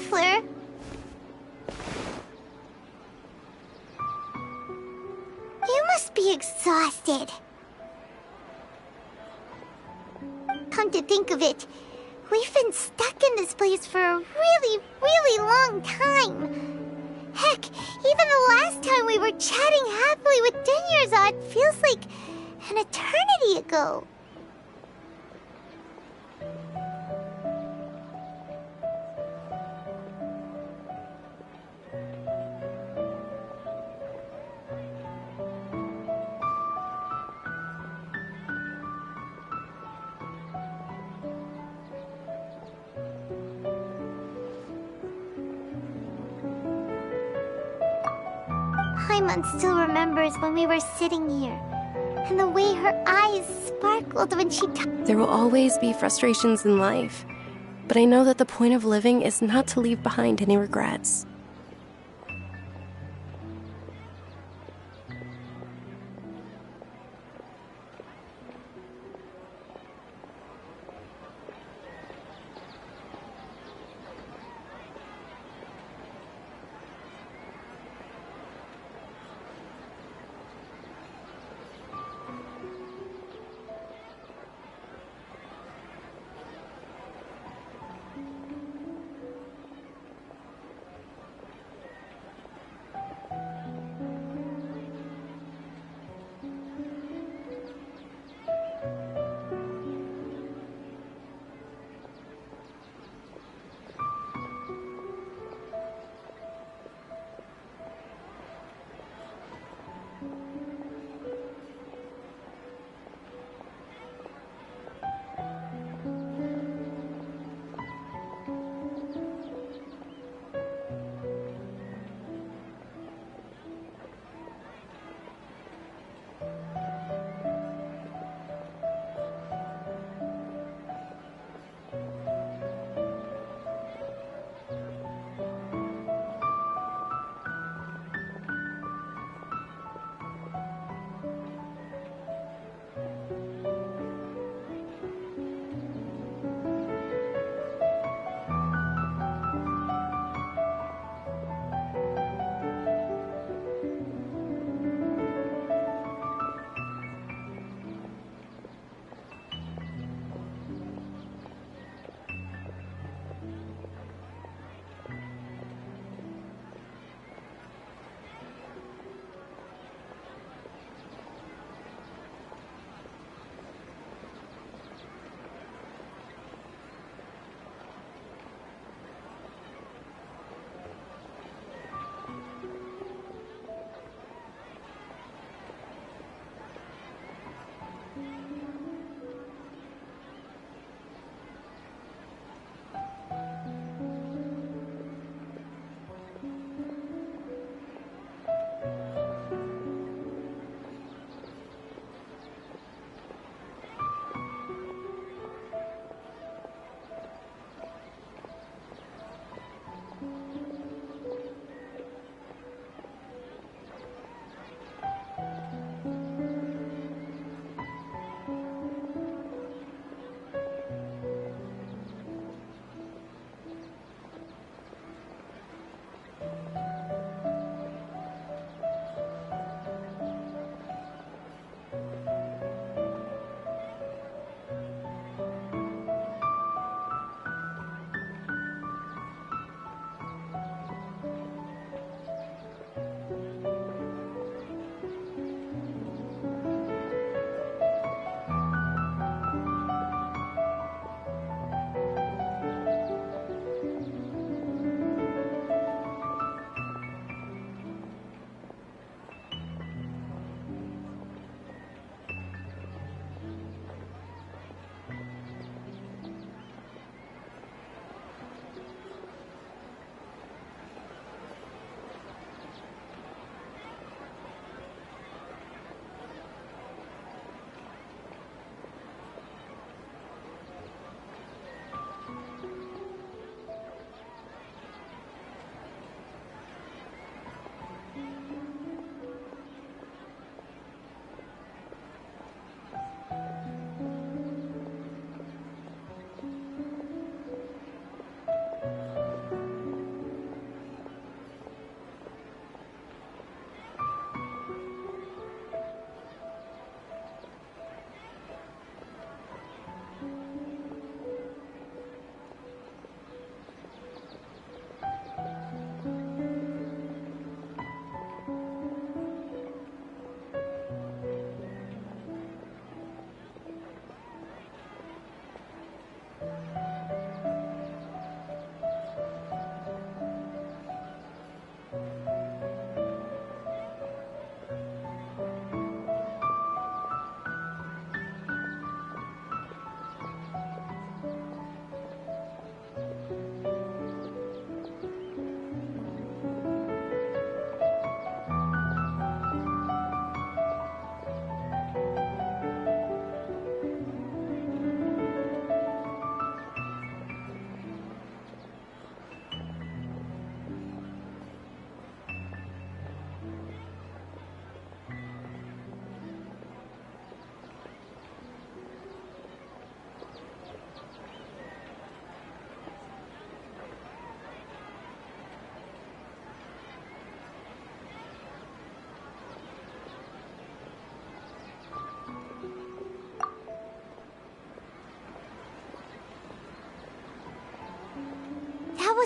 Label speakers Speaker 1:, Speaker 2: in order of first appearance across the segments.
Speaker 1: Fleur. You must be exhausted. Come to think of it, we've been stuck in this place for a really, really long time. Heck, even the last time we were chatting happily with Dinyarzad feels like an eternity ago. Paimon still remembers when we were sitting here, and the way her eyes sparkled when she
Speaker 2: There will always be frustrations in life, but I know that the point of living is not to leave behind any regrets.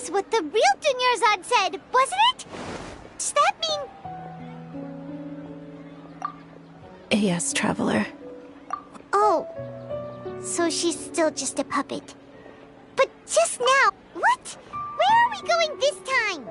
Speaker 1: was what the real Dunyarzad said, wasn't it? Does that mean...
Speaker 2: Yes, Traveler.
Speaker 1: Oh, so she's still just a puppet. But just now, what? Where are we going this time?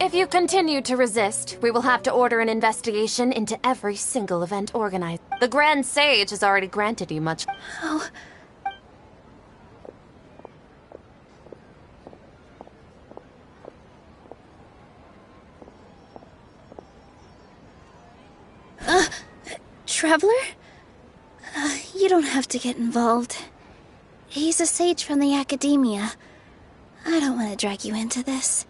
Speaker 3: If you continue to resist, we will have to order an investigation into every single event organized. The Grand Sage has already granted you much.
Speaker 2: Oh. Traveler? You don't have to get involved. He's a sage from the Academia. I don't want to drag you into this.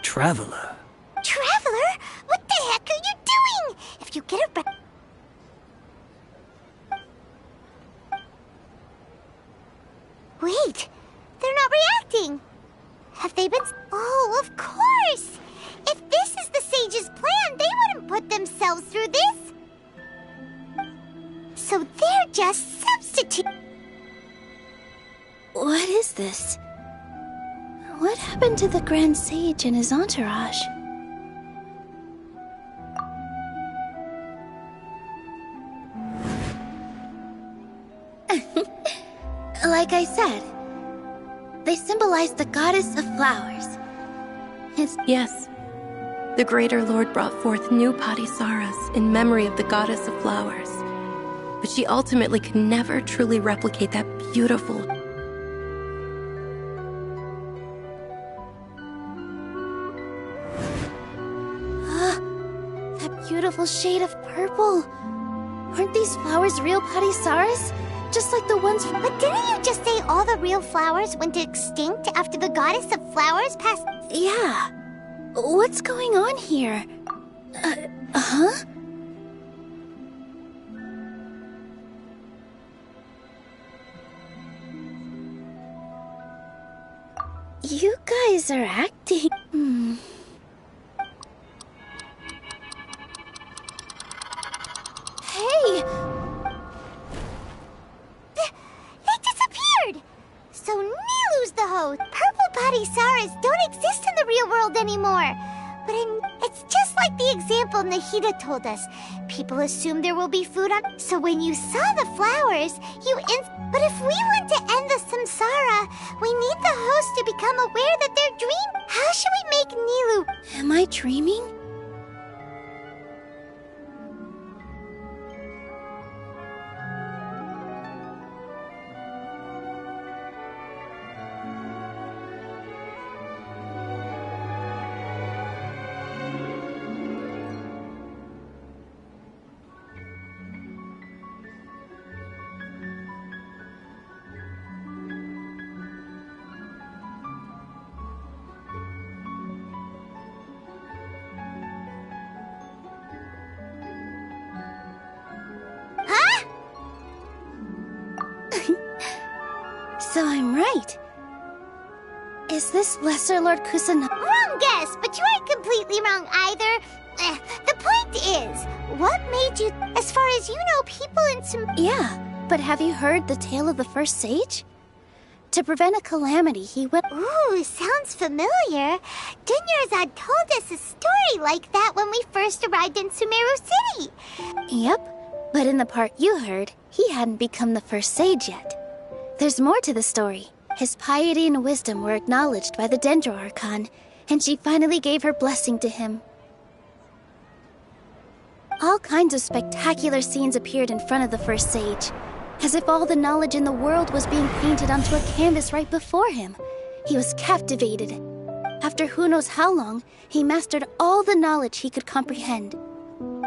Speaker 4: Traveler?
Speaker 1: Traveler? What the heck are you doing? If you get a... Wait, they're not reacting. Have they been... Oh, of course! If this is the Sage's plan, they wouldn't put themselves through this. So they're just substitute...
Speaker 2: What is this? What happened to the Grand Sage and his entourage? Like I said, they symbolize the goddess of flowers. Yes. The Greater Lord brought forth new Padisaras in memory of the goddess of flowers. But she ultimately could never truly replicate that beautiful... that beautiful shade of purple. Weren't these flowers real Padisaras? Just like the ones from...
Speaker 1: But didn't you just say all the real flowers went extinct after the goddess of flowers passed...
Speaker 2: Yeah. What's going on here? Huh? You guys are acting... Hey!
Speaker 1: They disappeared! So Nilu's the host. Purple Padisaras don't exist in the real world anymore. But it's just like the example Nahida told us. People assume there will be food on... So when you saw the flowers, But if we want to end the samsara, we need the host to become aware that they're dreaming. How should we make Nilu...
Speaker 2: Am I dreaming? So I'm right. Is this Lesser Lord Kusanagi?
Speaker 1: Wrong guess, but you aren't completely wrong either. The point is, what made you... As far as you know, people in some...
Speaker 2: Yeah, but have you heard the tale of the first sage? To prevent a calamity, he went...
Speaker 1: Ooh, sounds familiar. Dunyarzad told us a story like that when we first arrived in Sumeru City.
Speaker 2: Yep, but in the part you heard, he hadn't become the first sage yet. There's more to the story. His piety and wisdom were acknowledged by the Dendro Archon, and she finally gave her blessing to him. All kinds of spectacular scenes appeared in front of the first sage, as if all the knowledge in the world was being painted onto a canvas right before him. He was captivated. After who knows how long, he mastered all the knowledge he could comprehend.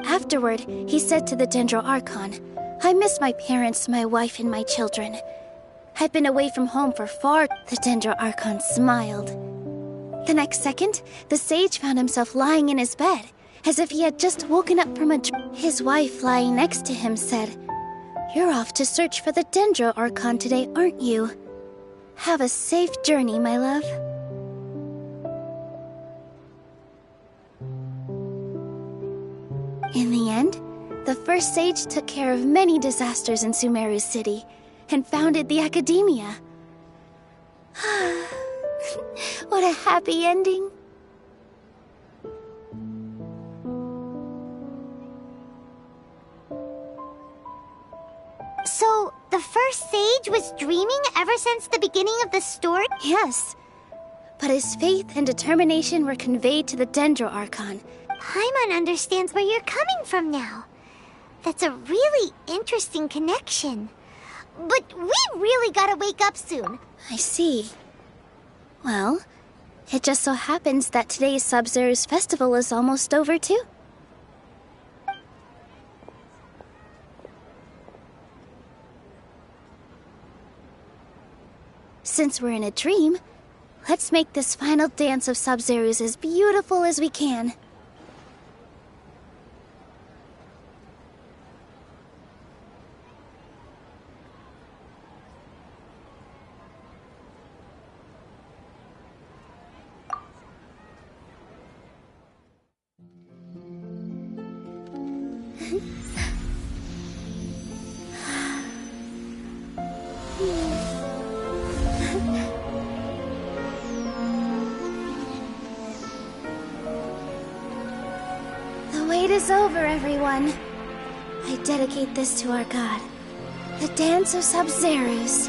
Speaker 2: Afterward, he said to the Dendro Archon, "I miss my parents, my wife, and my children. I've been away from home for far." The Dendro Archon smiled. The next second, the sage found himself lying in his bed, as if he had just woken up from a dream. His wife, lying next to him, said, "You're off to search for the Dendro Archon today, aren't you? Have a safe journey, my love." In the end, the first sage took care of many disasters in Sumeru City and founded the Academia. What a happy ending.
Speaker 1: So, the first sage was dreaming ever since the beginning of the story?
Speaker 2: Yes, but his faith and determination were conveyed to the Dendro Archon.
Speaker 1: Paimon understands where you're coming from now. That's a really interesting connection. But we really gotta wake up soon.
Speaker 2: I see. Well, it just so happens that today's Sub-Zero's festival is almost over too. Since we're in a dream, let's make this final dance of Sub-Zero's as beautiful as we can. The wait is over, everyone. I dedicate this to our god, the Dance of Sub-Zero's.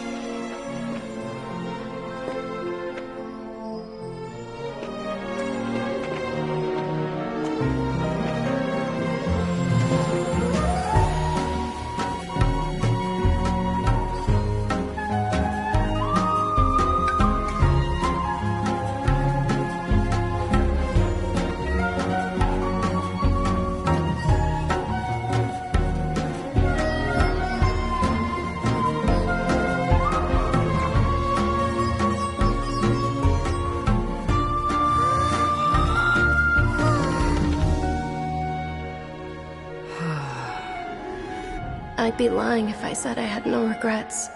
Speaker 2: I'd be lying if I said I had no regrets.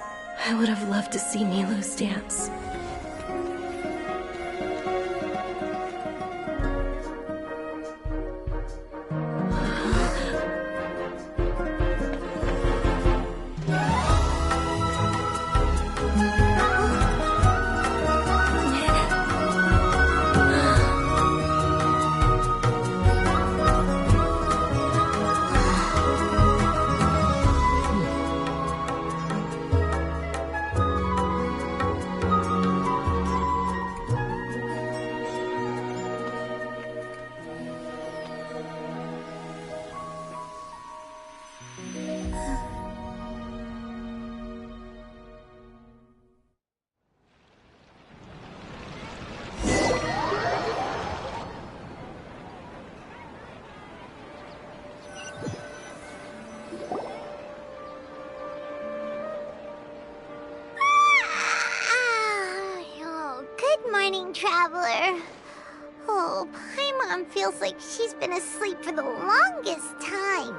Speaker 2: I would have loved to see Nilou's dance.
Speaker 1: Traveler. Oh, Paimon feels like she's been asleep for the longest time.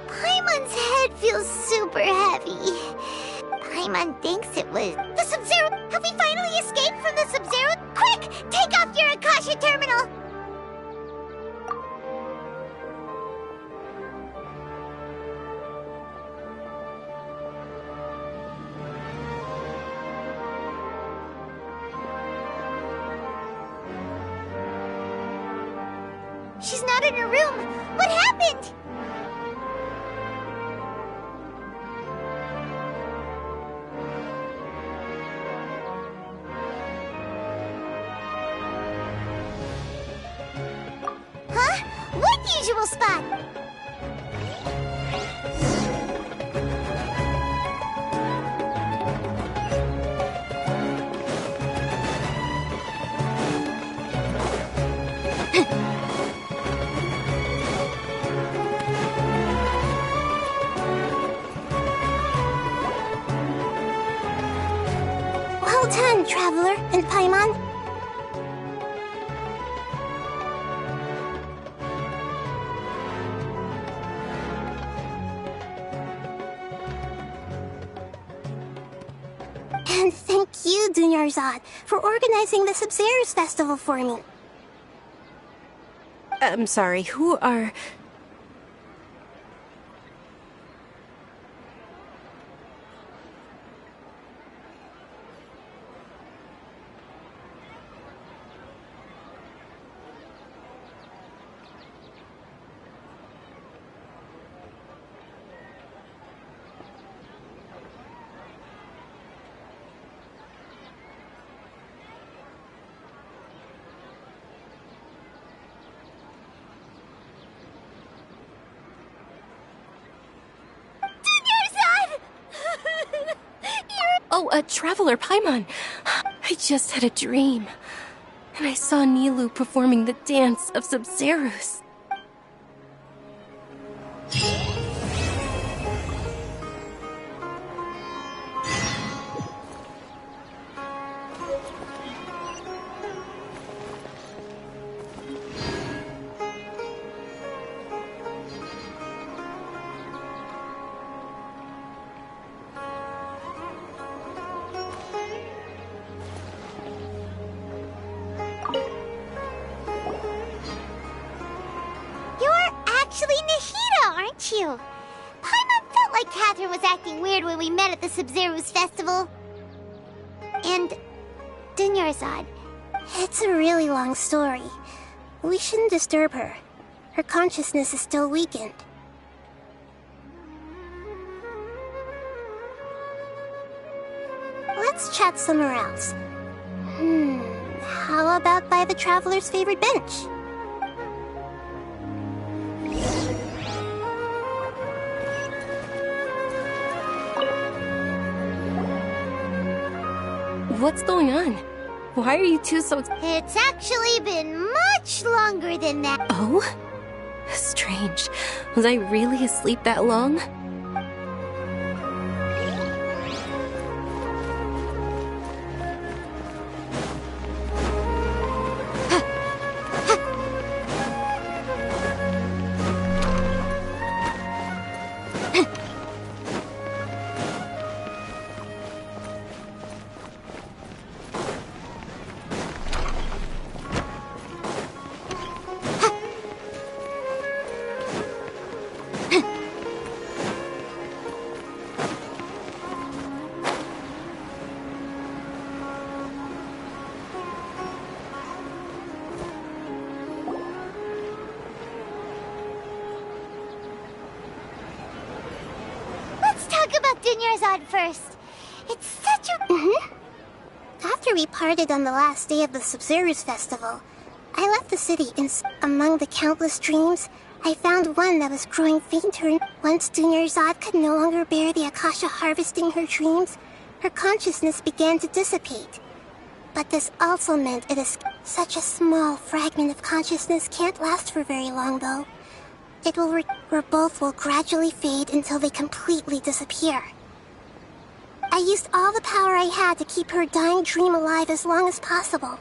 Speaker 1: Paimon's head feels super heavy. Paimon thinks it was the Sub-Zero. Have we finally escaped from the Sub-Zero? Quick, take off your Akasha terminal. She's not in her room. What happened? usual spot.
Speaker 5: Well done, Traveler and Paimon. And thank you, Dunyarzad, for organizing the Sub-Zero's festival for me.
Speaker 2: I'm sorry, who are... Oh, Traveler Paimon. I just had a dream. And I saw Nilou performing the dance of Sub-Zero's.
Speaker 1: You. Paimon felt like Catherine was acting weird when we met at the Sub-Zero's festival. And Dunyarzad.
Speaker 5: It's a really long story. We shouldn't disturb her. Her consciousness is still weakened. Let's chat somewhere else. How about by the Traveler's favorite bench?
Speaker 2: What's going on? Why are you two so...
Speaker 1: It's actually been much longer than that.
Speaker 2: Oh? Strange. Was I really asleep that long?
Speaker 1: Dunyarzad first. It's such a...
Speaker 5: After we parted on the last day of the Sub-Zero's festival, I left the city and among the countless dreams, I found one that was growing fainter. Once Dunyarzad could no longer bear the Akasha harvesting her dreams, her consciousness began to dissipate. But this also meant it is such a small fragment of consciousness can't last for very long, though. It will where both will gradually fade until they completely disappear. I used all the power I had to keep her dying dream alive as long as possible,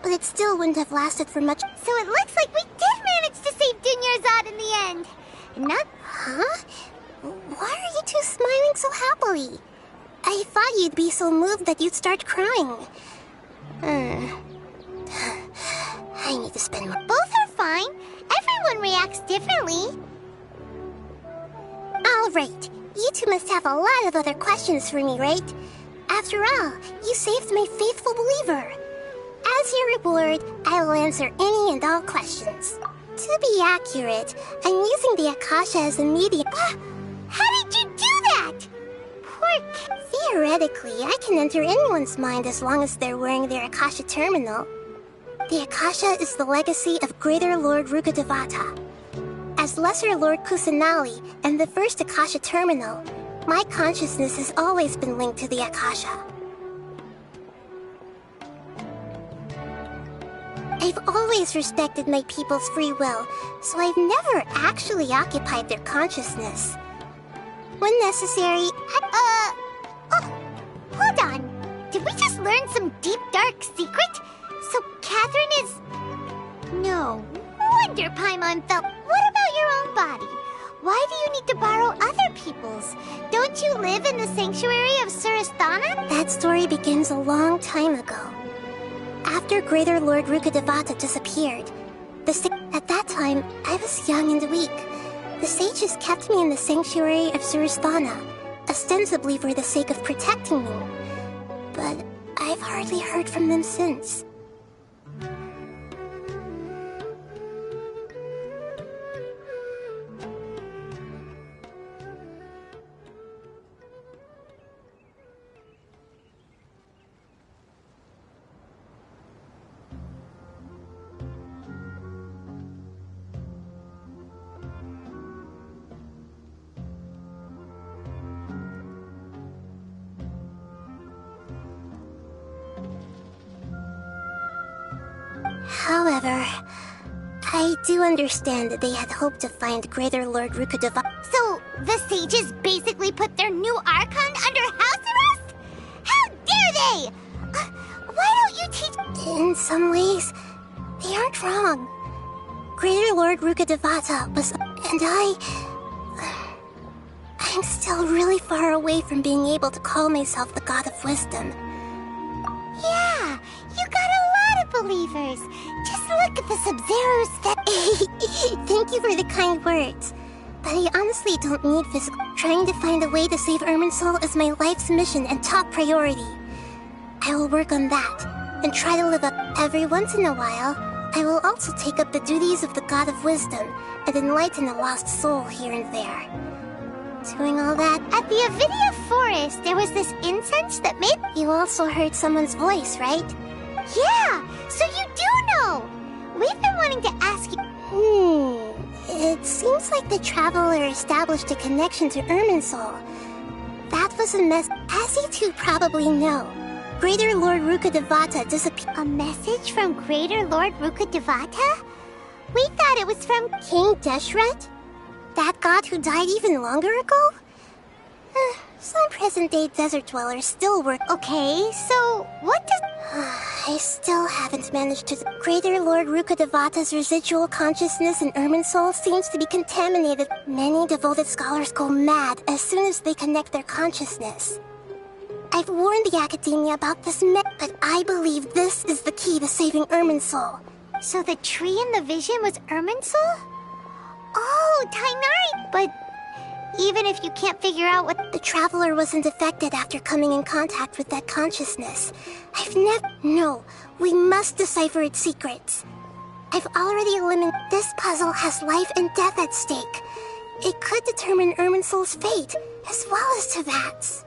Speaker 5: but it still wouldn't have lasted for much.
Speaker 1: So it looks like we did manage to save Dunyarzad in the end. Not...
Speaker 5: Huh? Why are you two smiling so happily? I thought you'd be so moved that you'd start crying. I need to spend more...
Speaker 1: Both are fine. Everyone reacts differently.
Speaker 5: All right. You two must have a lot of other questions for me, right? After all, you saved my faithful believer. As your reward, I will answer any and all questions. To be accurate, I'm using the Akasha as a medium.
Speaker 1: How did you do that? Poor
Speaker 5: Theoretically, I can enter anyone's mind as long as they're wearing their Akasha terminal. The Akasha is the legacy of Greater Lord Rukkhadevata. As Lesser Lord Kusanali and the first Akasha terminal, my consciousness has always been linked to the Akasha. I've always respected my people's free will, so I've never actually occupied their consciousness. When necessary,
Speaker 1: Hold on. Did we just learn some deep, dark secret? So Catherine is... No wonder Paimon felt... What about your own body? Why do you need to borrow other people's? Don't you live in the sanctuary of Surasthana?
Speaker 5: That story begins a long time ago. After Greater Lord Rukkhadevata disappeared, at that time, I was young and weak. The sages kept me in the sanctuary of Surasthana, ostensibly for the sake of protecting me. But I've hardly heard from them since. However, I do understand that they had hoped to find Greater Lord Rukkhadevata.
Speaker 1: So, the sages basically put their new Archon under house arrest? How dare they! Why don't you teach...
Speaker 5: In some ways, they aren't wrong. Greater Lord Rukkhadevata was... And I'm still really far away from being able to call myself the God of Wisdom.
Speaker 1: Yeah, you got a lot of believers. Just look at the Sub-Zero's
Speaker 5: Thank you for the kind words. But I honestly don't need physical... Trying to find a way to save Irminsul is my life's mission and top priority. I will work on that, and try to live up. Every once in a while, I will also take up the duties of the God of Wisdom and enlighten a lost soul here and there. Doing all that...
Speaker 1: At the Avidia Forest, there was this incense that made...
Speaker 5: You also heard someone's voice, right?
Speaker 1: Yeah, so you do know! We've been wanting to ask you...
Speaker 5: It seems like the Traveler established a connection to Irminsul. That was a mess... As you two probably know, Greater Lord Rukkhadevata disappeared...
Speaker 1: A message from Greater Lord Rukkhadevata? We thought it was from
Speaker 5: King Deshret? That god who died even longer ago? Some present-day desert dwellers still work...
Speaker 1: Okay, so what does...
Speaker 5: I still haven't managed to... Greater Lord Rukkhadevata's residual consciousness in Irminsul seems to be contaminated. Many devoted scholars go mad as soon as they connect their consciousness. I've warned the Academia about this but I believe this is the key to saving Irminsul.
Speaker 1: So the tree in the vision was Irminsul? Oh, Tainari! But even if you can't figure out what...
Speaker 5: The Traveler wasn't affected after coming in contact with that consciousness. No, we must decipher its secrets. I've already eliminated... This puzzle has life and death at stake. It could determine Irminsul's fate, as well as Teyvat's.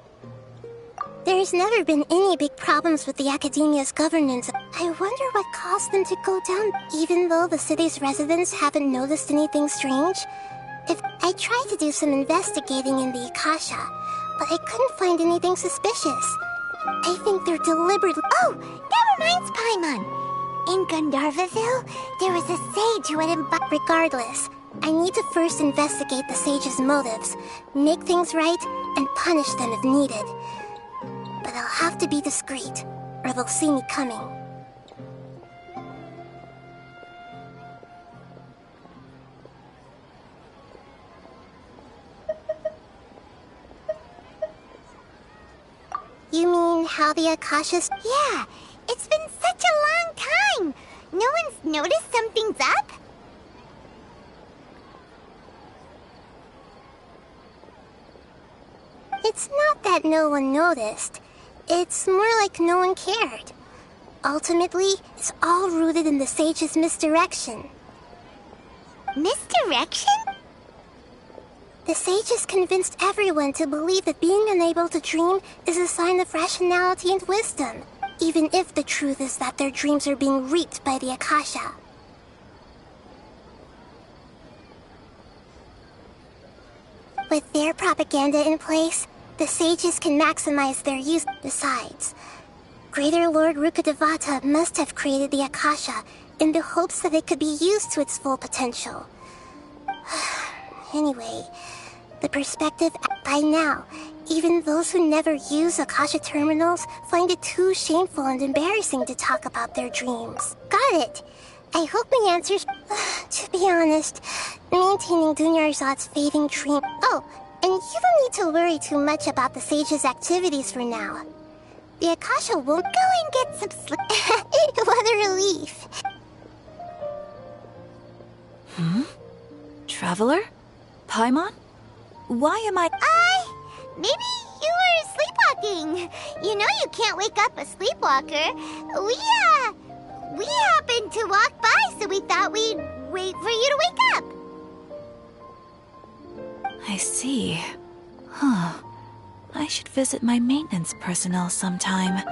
Speaker 5: There's never been any big problems with the Academia's governance. I wonder what caused them to go down, even though the city's residents haven't noticed anything strange. I tried to do some investigating in the Akasha, but I couldn't find anything suspicious. I think they're deliberately...
Speaker 1: Oh, that reminds Paimon. In Gandharvaville, there was a sage who had
Speaker 5: Regardless, I need to first investigate the sage's motives, make things right, and punish them if needed. But I'll have to be discreet, or they'll see me coming. You mean how the Akasha's...
Speaker 1: Yeah, it's been such a long time. No one's noticed something's up?
Speaker 5: It's not that no one noticed. It's more like no one cared. Ultimately, it's all rooted in the sage's misdirection.
Speaker 1: Misdirection?
Speaker 5: The sages convinced everyone to believe that being unable to dream is a sign of rationality and wisdom, even if the truth is that their dreams are being reaped by the Akasha. With their propaganda in place, the sages can maximize their use. Besides, Greater Lord Rukkhadevata must have created the Akasha in the hopes that it could be used to its full potential. Anyway, the perspective by now, even those who never use Akasha terminals find it too shameful and embarrassing to talk about their dreams. Got it. I hope my answers... To be honest, maintaining Dunyarzad's fading dream... Oh, and you don't need to worry too much about the sage's activities for now. The Akasha won't... Go and get some sleep. What a relief.
Speaker 6: Traveler? Paimon? Why am I...
Speaker 1: Maybe you were sleepwalking. You know you can't wake up a sleepwalker. We happened to walk by, so we thought we'd wait for you to wake up.
Speaker 6: I see. Huh. I should visit my maintenance personnel sometime.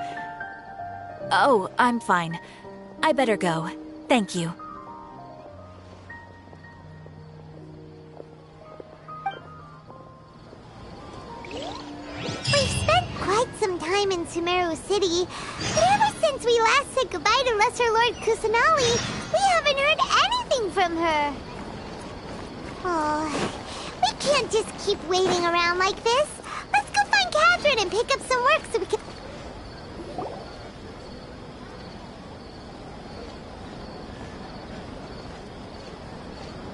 Speaker 6: Oh, I'm fine. I better go. Thank you.
Speaker 1: We've spent quite some time in Sumeru City, but ever since we last said goodbye to Lesser Lord Kusanali, we haven't heard anything from her. Oh, we can't just keep waiting around like this. Let's go find Catherine and pick up some work so we can...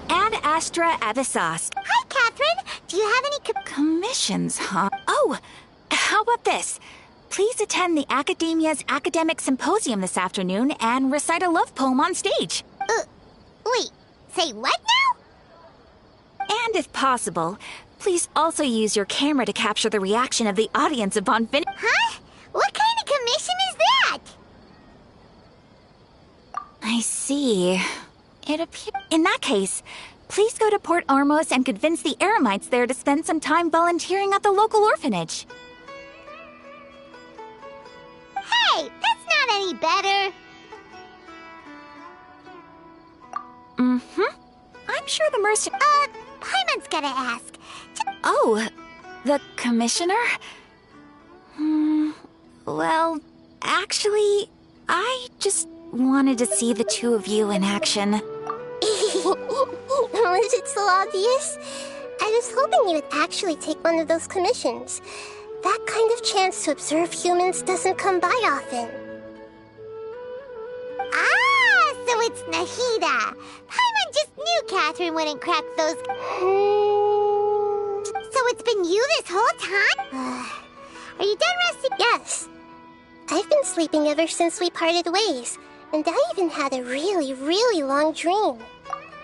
Speaker 6: Ad Astra Avisas.
Speaker 1: Hi, Catherine. Do you have any
Speaker 6: Commissions, huh? Oh, how about this? Please attend the Academia's Academic Symposium this afternoon and recite a love poem on stage.
Speaker 1: Wait, say what now?
Speaker 6: And if possible, please also use your camera to capture the reaction of the audience upon finish.
Speaker 1: Huh? What kind of commission is that?
Speaker 6: I see. It appears... In that case, please go to Port Ormos and convince the Eremites there to spend some time volunteering at the local orphanage.
Speaker 1: Hey, that's not any better.
Speaker 6: I'm sure the mercenary...
Speaker 1: Paimon's gotta ask.
Speaker 6: Oh, the commissioner? Well, actually, I just wanted to see the two of you in action.
Speaker 5: Was it so obvious? I was hoping you would actually take one of those commissions. That kind of chance to observe humans doesn't come by often.
Speaker 1: Ah, so it's Nahida. Paimon just knew Catherine wouldn't crack those... So it's been you this whole time? Are you done resting?
Speaker 5: Yes. I've been sleeping ever since we parted ways, and I even had a really long dream.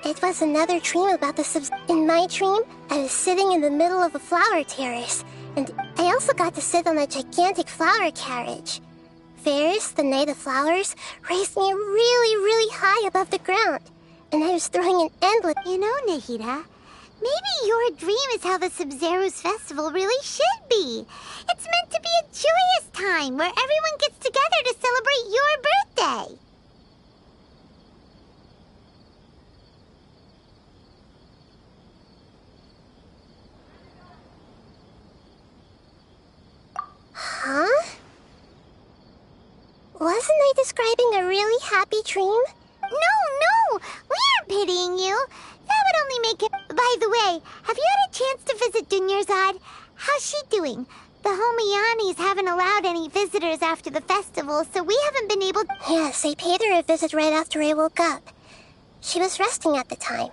Speaker 5: It was another dream about the In my dream, I was sitting in the middle of a flower terrace, and I also got to sit on a gigantic flower carriage. Ferris, the Knight of Flowers, raised me really high above the ground, and I was throwing an endless...
Speaker 1: You know, Nahida, maybe your dream is how the Sub-Zero's festival really should be. It's meant to be a joyous time where everyone gets together to celebrate your birthday.
Speaker 5: Huh? Wasn't I describing a really happy dream?
Speaker 1: No, we aren't pitying you. That would only make it... By the way, have you had a chance to visit Dunyarzad? How's she doing? The Homiyanis haven't allowed any visitors after the festival, so we haven't been able...
Speaker 5: Yes, I paid her a visit right after I woke up. She was resting at the time.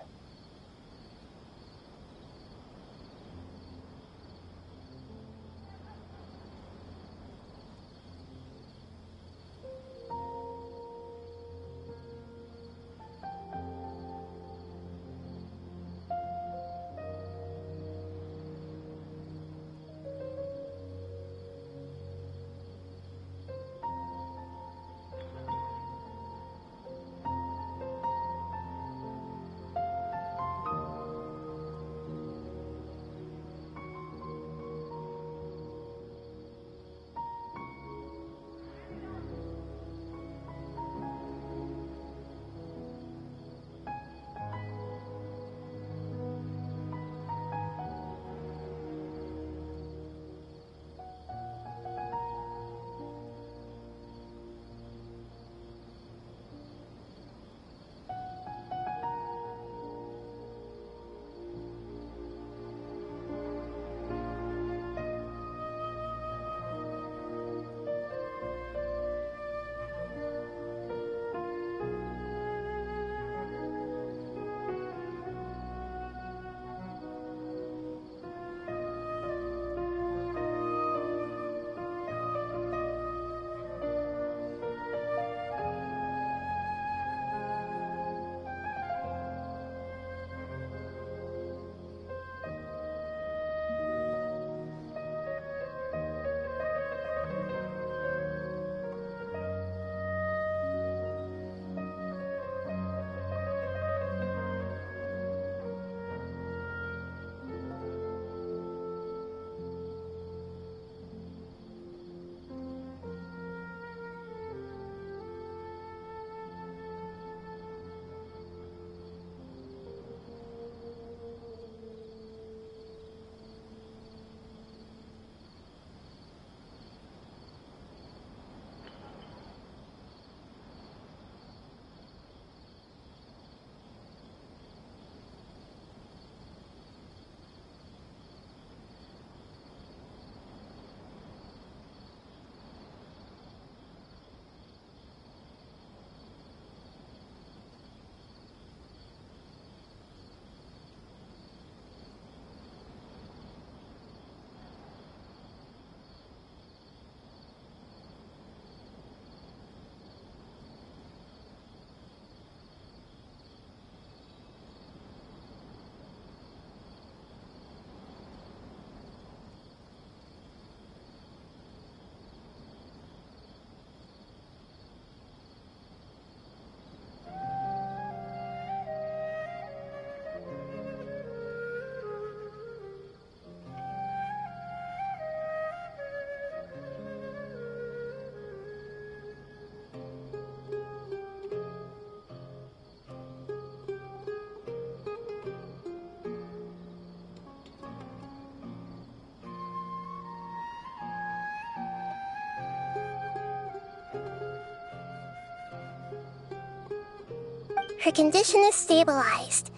Speaker 5: her condition is stabilized.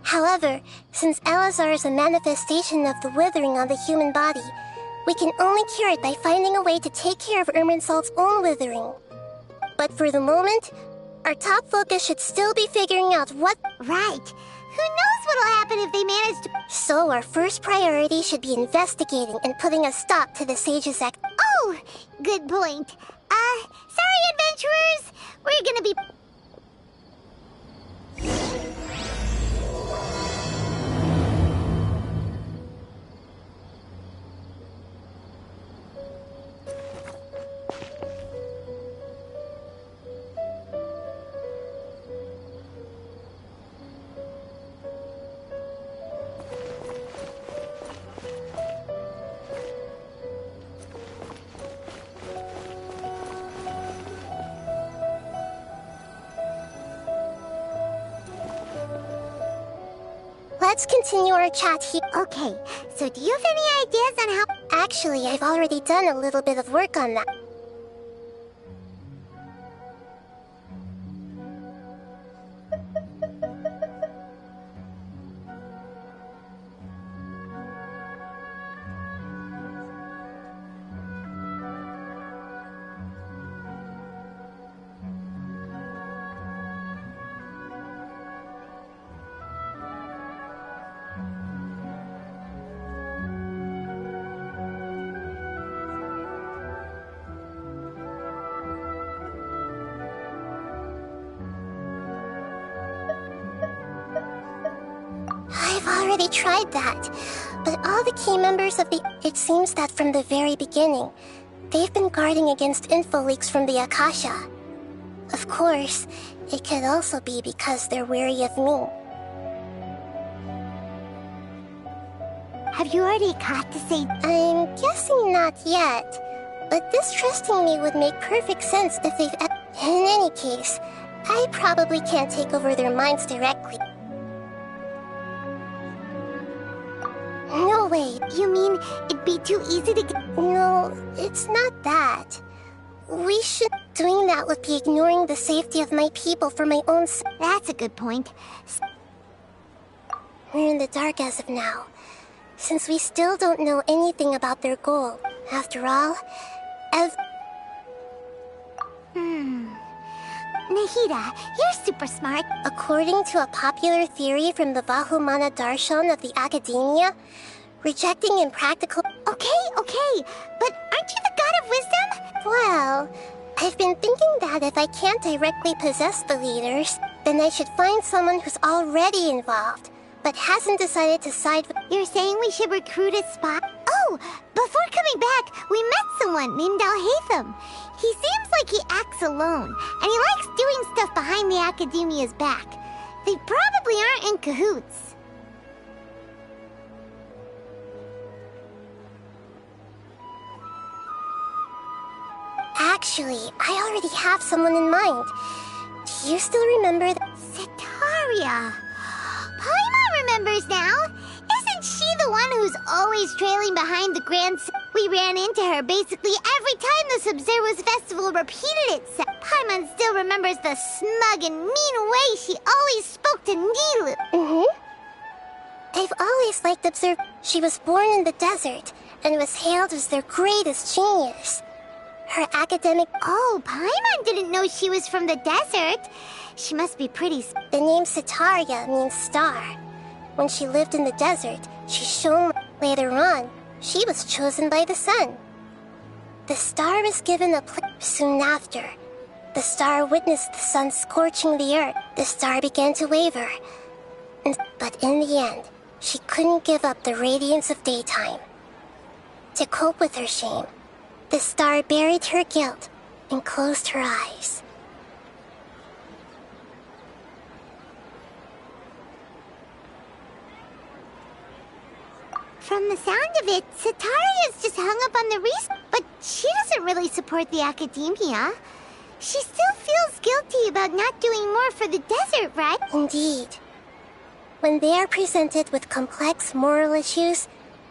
Speaker 5: However, since Elazar is a manifestation of the withering on the human body, we can only cure it by finding a way to take care of Irminsulf's own withering. But for the moment, our top focus should still be figuring out what...
Speaker 1: Right. Who knows what'll happen if they manage to...
Speaker 5: So our first priority should be investigating and putting a stop to the Sage's act.
Speaker 1: Oh, good point. Sorry, adventurers. We're gonna be...
Speaker 5: Let's continue our chat here.
Speaker 1: Okay, so do you have any ideas on how...
Speaker 5: Actually, I've already done a little bit of work on that. I've already tried that, but all the key members of the... It seems that from the very beginning, they've been guarding against info leaks from the Akasha. Of course, it could also be because they're wary of me.
Speaker 1: Have you already caught the Sage?
Speaker 5: I'm guessing not yet, but this trusting me would make perfect sense if they've... In any case, I probably can't take over their minds directly. No way.
Speaker 1: You mean it'd be too easy to get...
Speaker 5: No, it's not that. We should... Doing that would be ignoring the safety of my people for my own...
Speaker 1: That's a good point.
Speaker 5: We're in the dark as of now, since we still don't know anything about their goal. After all,
Speaker 1: Nahida, you're super smart.
Speaker 5: According to a popular theory from the Vahumana Darshan of the Academia, rejecting impractical...
Speaker 1: Okay, but aren't you the god of wisdom?
Speaker 5: Well, I've been thinking that if I can't directly possess the leaders, then I should find someone who's already involved, but hasn't decided to side with...
Speaker 1: You're saying we should recruit a spy? Oh, before coming back, we met someone named Alhaitham. He seems like he acts alone, and he likes doing stuff behind the Academia's back. They probably aren't in cahoots.
Speaker 5: Actually, I already have someone in mind. Do you still remember
Speaker 1: Setaria. Paimon remembers now. Isn't she the one who's always trailing behind the Grand... We ran into her basically every time the Sub-Zero's festival repeated itself. Paimon still remembers the smug and mean way she always spoke to Nilu.
Speaker 5: I've always liked She was born in the desert and was hailed as their greatest genius. Her academic...
Speaker 1: Oh, Paimon didn't know she was from the desert. She must be pretty...
Speaker 5: The name Setaria means star. When she lived in the desert, she shone. Later on, she was chosen by the sun. The star was given a place soon after. The star witnessed the sun scorching the earth. The star began to waver. But in the end, she couldn't give up the radiance of daytime. To cope with her shame, the star buried her guilt and closed her eyes.
Speaker 1: From the sound of it, Setaria's just hung up on the reason, but she doesn't really support the Academia. She still feels guilty about not doing more for the desert, right?
Speaker 5: Indeed. When they are presented with complex moral issues,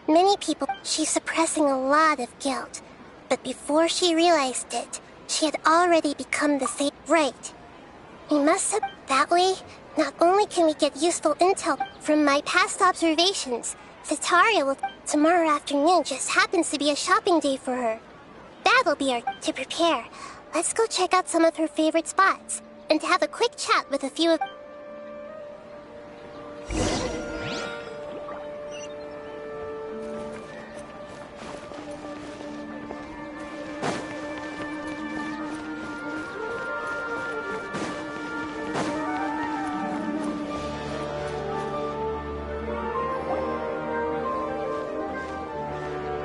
Speaker 5: many people... She's suppressing a lot of guilt. But before she realized it, she had already become the same... Right. We must have... That way, not only can we get useful intel from my past observations, Sataria will... Tomorrow afternoon just happens to be a shopping day for her. That'll be our... To prepare, let's go check out some of her favorite spots, and have a quick chat with a few of...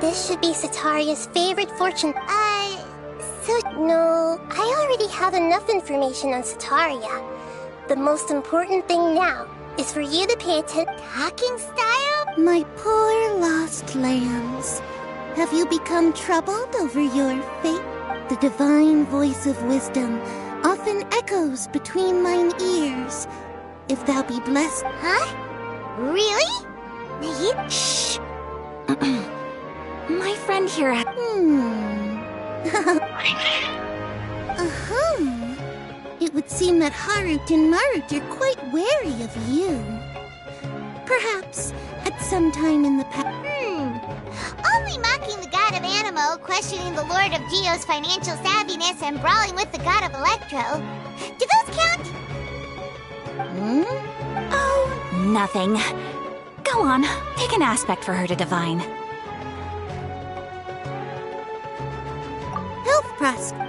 Speaker 5: This should be Sataria's favorite fortune. No, I already have enough information on Sataria. The most important thing now is for you to pay attention.
Speaker 1: Talking style?
Speaker 5: My poor lost lambs. Have you become troubled over your fate? The divine voice of wisdom often echoes between mine ears. If thou be blessed...
Speaker 1: Huh? Really?
Speaker 5: Shh!
Speaker 6: My friend here...
Speaker 5: It would seem that Harut and Marut are quite wary of you. Perhaps at some time in the past...
Speaker 1: Only mocking the god of Animo, questioning the lord of Geo's financial savviness, and brawling with the god of Electro. Do those count?
Speaker 6: Oh, nothing. Go on, pick an aspect for her to divine.
Speaker 5: Health prospect.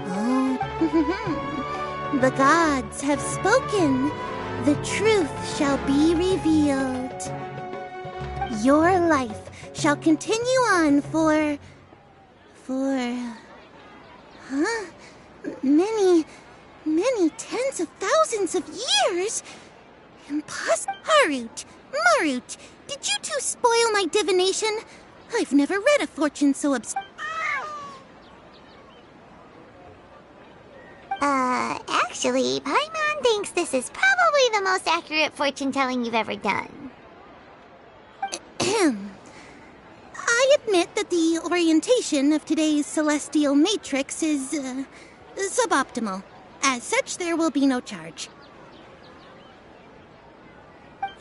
Speaker 5: The gods have spoken. The truth shall be revealed. Your life shall continue on for... Many tens of thousands of years? Impossible. Harut, Marut, did you two spoil my divination? I've never read a fortune so
Speaker 1: Actually, Paimon thinks this is probably the most accurate fortune-telling you've ever done.
Speaker 5: I admit that the orientation of today's celestial matrix is, suboptimal. As such, there will be no charge.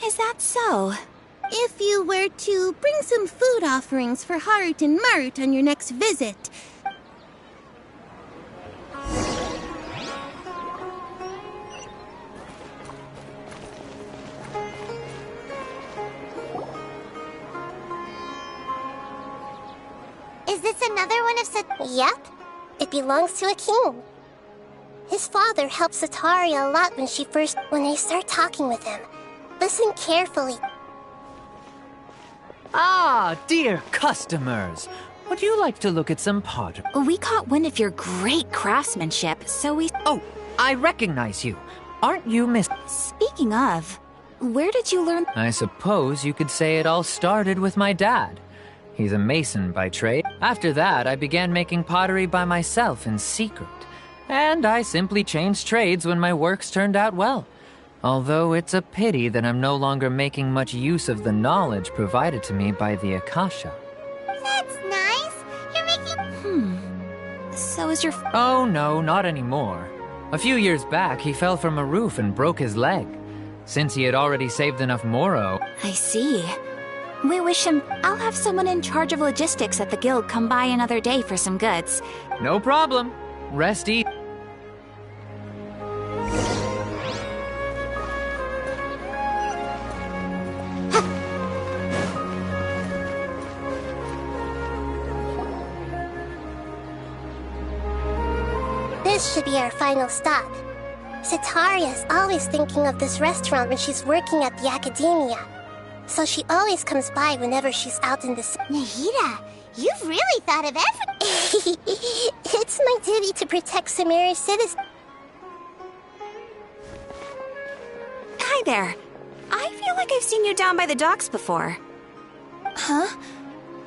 Speaker 6: Is that so?
Speaker 5: If you were to bring some food offerings for Harut and Marut on your next visit...
Speaker 1: Is this another one of
Speaker 5: Yep. It belongs to a king. His father helped Sataria a lot when I start talking with him. Listen carefully.
Speaker 7: Ah, dear customers. Would you like to look at some pottery?
Speaker 6: We caught wind of your great craftsmanship, so we...
Speaker 7: Oh, I recognize you. Aren't you Miss...
Speaker 6: Speaking of, where did you learn...
Speaker 7: I suppose you could say it all started with my dad. He's a mason by trade. After that, I began making pottery by myself in secret. And I simply changed trades when my works turned out well. Although it's a pity that I'm no longer making much use of the knowledge provided to me by the Akasha.
Speaker 1: That's nice. You're making...
Speaker 6: So is your...
Speaker 7: Oh no, not anymore. A few years back, he fell from a roof and broke his leg. Since he had already saved enough Moro...
Speaker 6: I see. We wish him... I'll have someone in charge of logistics at the guild come by another day for some goods.
Speaker 7: No problem. Rest easy.
Speaker 5: This should be our final stop. Sataria's always thinking of this restaurant when she's working at the academia. So she always comes by whenever she's out in the...
Speaker 1: Nahida, you've really thought of everything.
Speaker 5: It's my duty to protect Samaria's citizens.
Speaker 6: Hi there. I feel like I've seen you down by the docks before. Huh?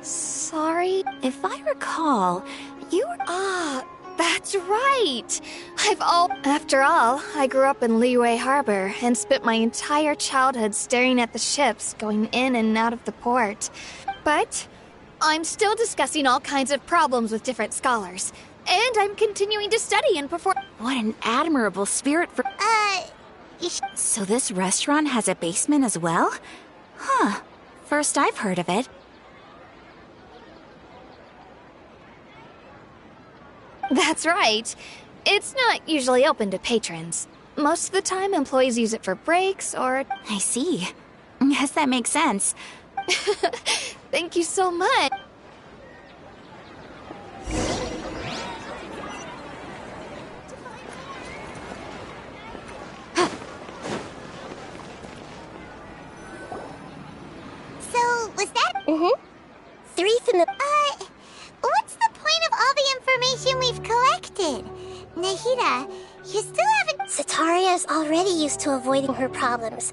Speaker 6: Sorry? If I recall, you were...
Speaker 8: Ah, that's right. After all, I grew up in Liyue Harbor and spent my entire childhood staring at the ships going in and out of the port. But I'm still discussing all kinds of problems with different scholars, and I'm continuing to study and perform.
Speaker 6: What an admirable spirit for... So this restaurant has a basement as well? Huh. First I've heard of it.
Speaker 8: That's right. It's not usually open to patrons. Most of the time, employees use it for breaks or...
Speaker 6: I see. Yes, that makes sense.
Speaker 8: Thank you so much.
Speaker 1: So, was that...
Speaker 5: Mm-hmm. 3 from the...
Speaker 1: What's the point of all the information we've collected? Nahida, you still haven't...
Speaker 5: Sataria is already used to avoiding her problems,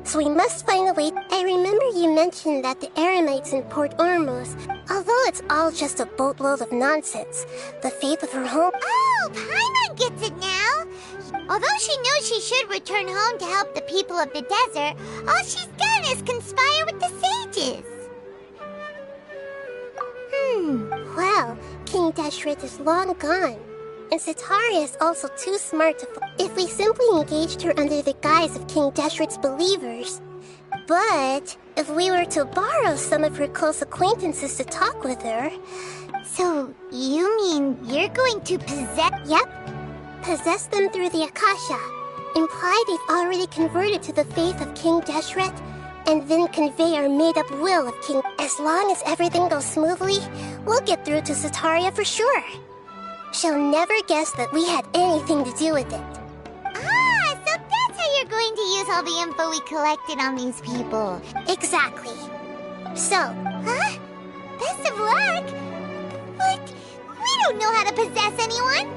Speaker 5: so we must find a way. I remember you mentioned that the Eremites in Port Ormuz, although it's all just a boatload of nonsense, the fate of her home...
Speaker 1: Oh, Paimon gets it now! Although she knows she should return home to help the people of the desert, all she's done is conspire with the sages.
Speaker 5: Well, King Deshret is long gone, and Sataria is also too smart to... If we simply engaged her under the guise of King Deshret's believers... But, if we were to borrow some of her close acquaintances to talk with her...
Speaker 1: So, you mean you're going to possess...
Speaker 5: Yep. Possess them through the Akasha. Imply they've already converted to the faith of King Deshret, and then convey our made-up will of King... As long as everything goes smoothly, we'll get through to Sataria for sure. She'll never guess that we had anything to do with it.
Speaker 1: Ah, so that's how you're going to use all the info we collected on these people.
Speaker 5: Exactly. So...
Speaker 1: Huh? Best of luck? But we don't know how to possess anyone.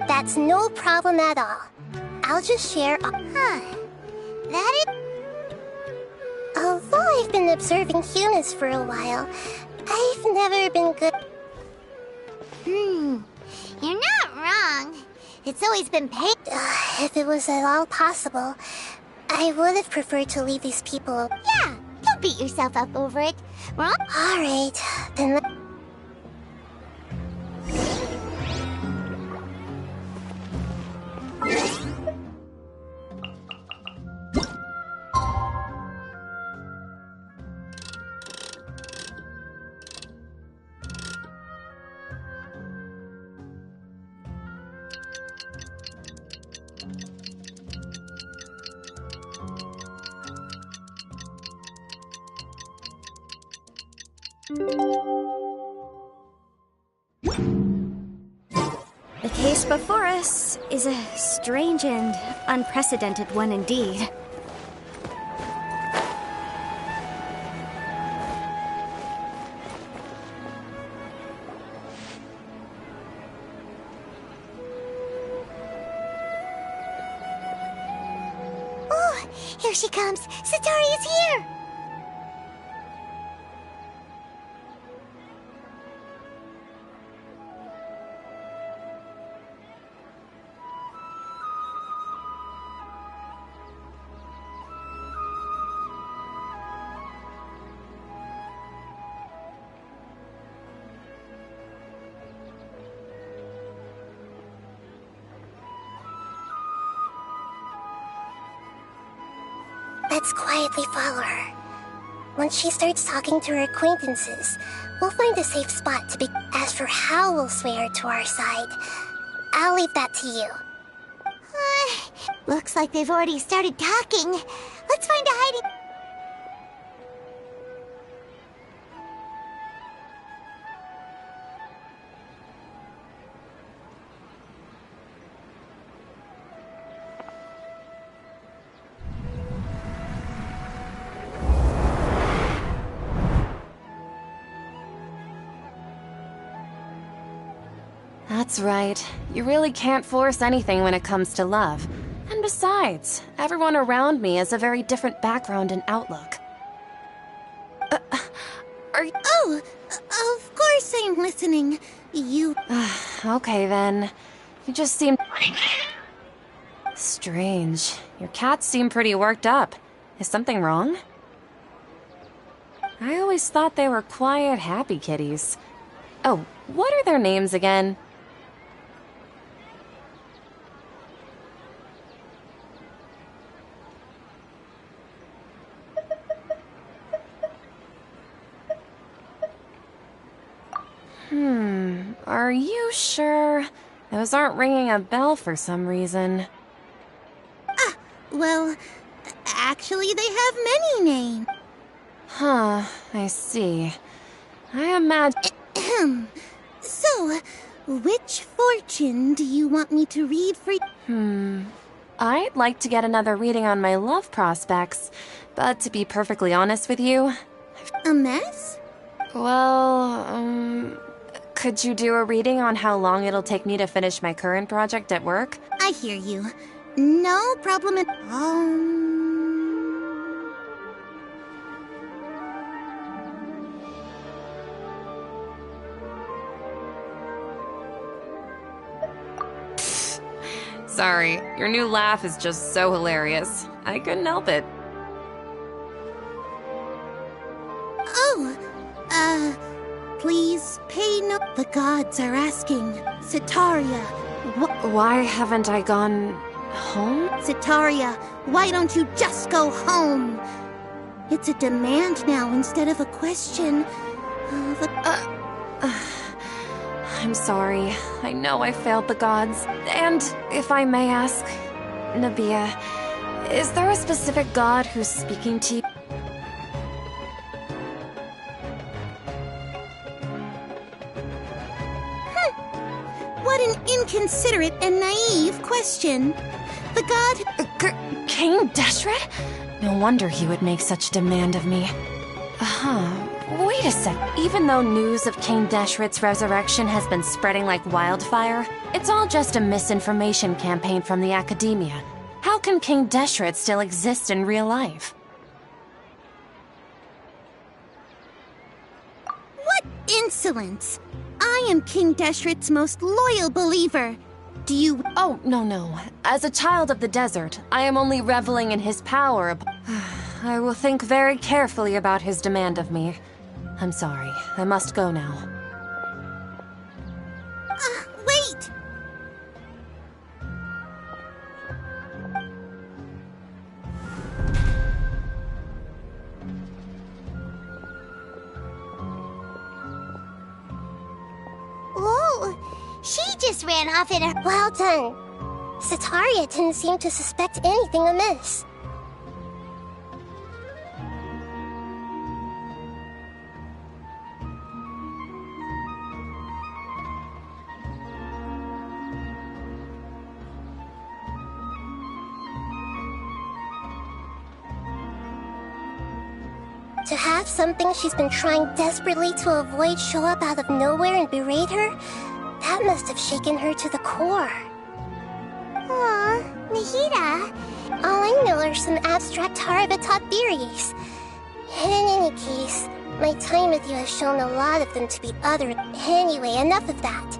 Speaker 5: That's no problem at all. I'll just share...
Speaker 1: That is...
Speaker 5: Although I've been observing humans for a while, I've never been good...
Speaker 1: You're not wrong. It's always been paid...
Speaker 5: If it was at all possible, I would have preferred to leave these people...
Speaker 1: Yeah, don't beat yourself up over it. We're all...
Speaker 5: Alright, then...
Speaker 9: The case before us is a strange and unprecedented one indeed.
Speaker 1: Oh, here she comes. Sataria's here.
Speaker 5: Let's quietly follow her. Once she starts talking to her acquaintances, we'll find a safe spot to be... As for how we'll sway her to our side, I'll leave that to you.
Speaker 1: Looks like they've already started talking. Let's find a hiding...
Speaker 3: That's right. You really can't force anything when it comes to love. And besides, everyone around me has a very different background and outlook. Are you...
Speaker 1: Oh, of course I'm listening. You...
Speaker 3: Okay then. You just seem... Strange. Your cats seem pretty worked up. Is something wrong? I always thought they were quiet, happy kitties. Oh, what are their names again? Are you sure? Those aren't ringing a bell for some reason.
Speaker 5: Well, actually they have many names.
Speaker 3: Huh, I see. I imagine...
Speaker 5: So, which fortune do you want me to read for you?
Speaker 3: I'd like to get another reading on my love prospects, but to be perfectly honest with you...
Speaker 5: A mess?
Speaker 3: Well, could you do a reading on how long it'll take me to finish my current project at work?
Speaker 5: I hear you. No problem at all.
Speaker 3: Sorry, your new laugh is just so hilarious. I couldn't help it.
Speaker 5: Please pay no... The gods are asking. Sitaria,
Speaker 3: Why haven't I gone... home?
Speaker 5: Sitaria, why don't you just go home? It's a demand now instead of a question.
Speaker 3: I'm sorry. I know I failed the gods. And, if I may ask, Nabia, is there a specific god who's speaking to you?
Speaker 5: What an inconsiderate and naive question. The god...
Speaker 3: King Deshret? No wonder he would make such demand of me. Wait a sec. Even though news of King Deshret's resurrection has been spreading like wildfire, it's all just a misinformation campaign from the academia. How can King Deshret still exist in real life?
Speaker 5: What insolence! I am King Deshret's most loyal believer. Do you...
Speaker 3: Oh, no. As a child of the desert, I am only reveling in his power. I will think very carefully about his demand of me. I'm sorry. I must go now.
Speaker 5: Wait!
Speaker 1: Whoa! She just ran off in a...
Speaker 5: Well done. Sitaria didn't seem to suspect anything amiss. To have something she's been trying desperately to avoid show up out of nowhere and berate her, that must have shaken her to the core.
Speaker 1: Aw, Nahida.
Speaker 5: All I know are some abstract Harabatot theories. In any case, my time with you has shown a lot of them to be other. Anyway, enough of that.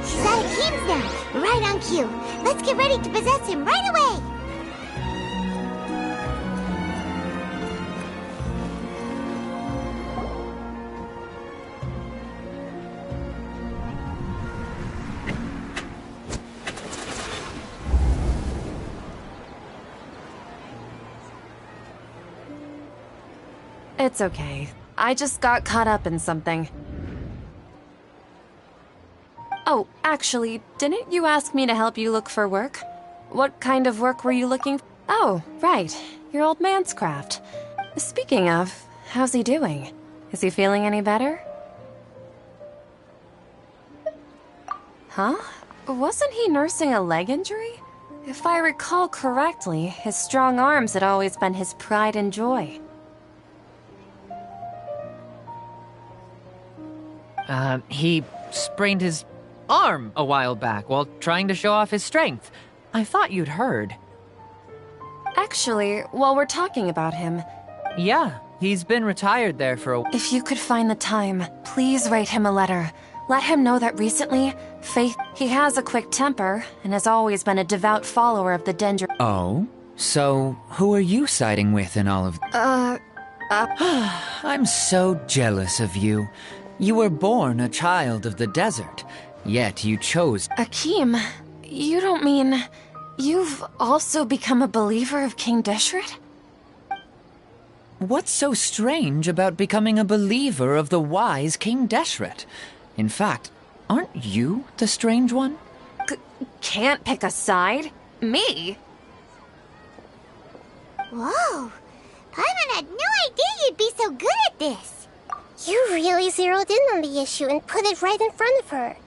Speaker 1: She's out of games now. Right on cue. Let's get ready to possess him right away.
Speaker 3: It's okay. I just got caught up in something. Oh, actually, didn't you ask me to help you look for work? What kind of work were you looking for? Oh, right. Your old man's craft. Speaking of, how's he doing? Is he feeling any better? Huh? Wasn't he nursing a leg injury? If I recall correctly, his strong arms had always been his pride and joy.
Speaker 7: He sprained his arm a while back while trying to show off his strength. I thought you'd heard.
Speaker 3: Actually, while we're talking about him...
Speaker 7: Yeah, he's been retired there for a...
Speaker 3: If you could find the time, please write him a letter. Let him know that recently, he has a quick temper and has always been a devout follower of the Dendro.
Speaker 7: Oh? So, who are you siding with in all of... I'm so jealous of you. You were born a child of the desert, yet you chose...
Speaker 3: Akeem, you don't mean... You've also become a believer of King Deshret?
Speaker 7: What's so strange about becoming a believer of the wise King Deshret? In fact, aren't you the strange one?
Speaker 3: Can't pick a side? Me?
Speaker 1: Whoa! Paimon had no idea you'd be so good at this!
Speaker 5: You really zeroed in on the issue and put it right in front of her.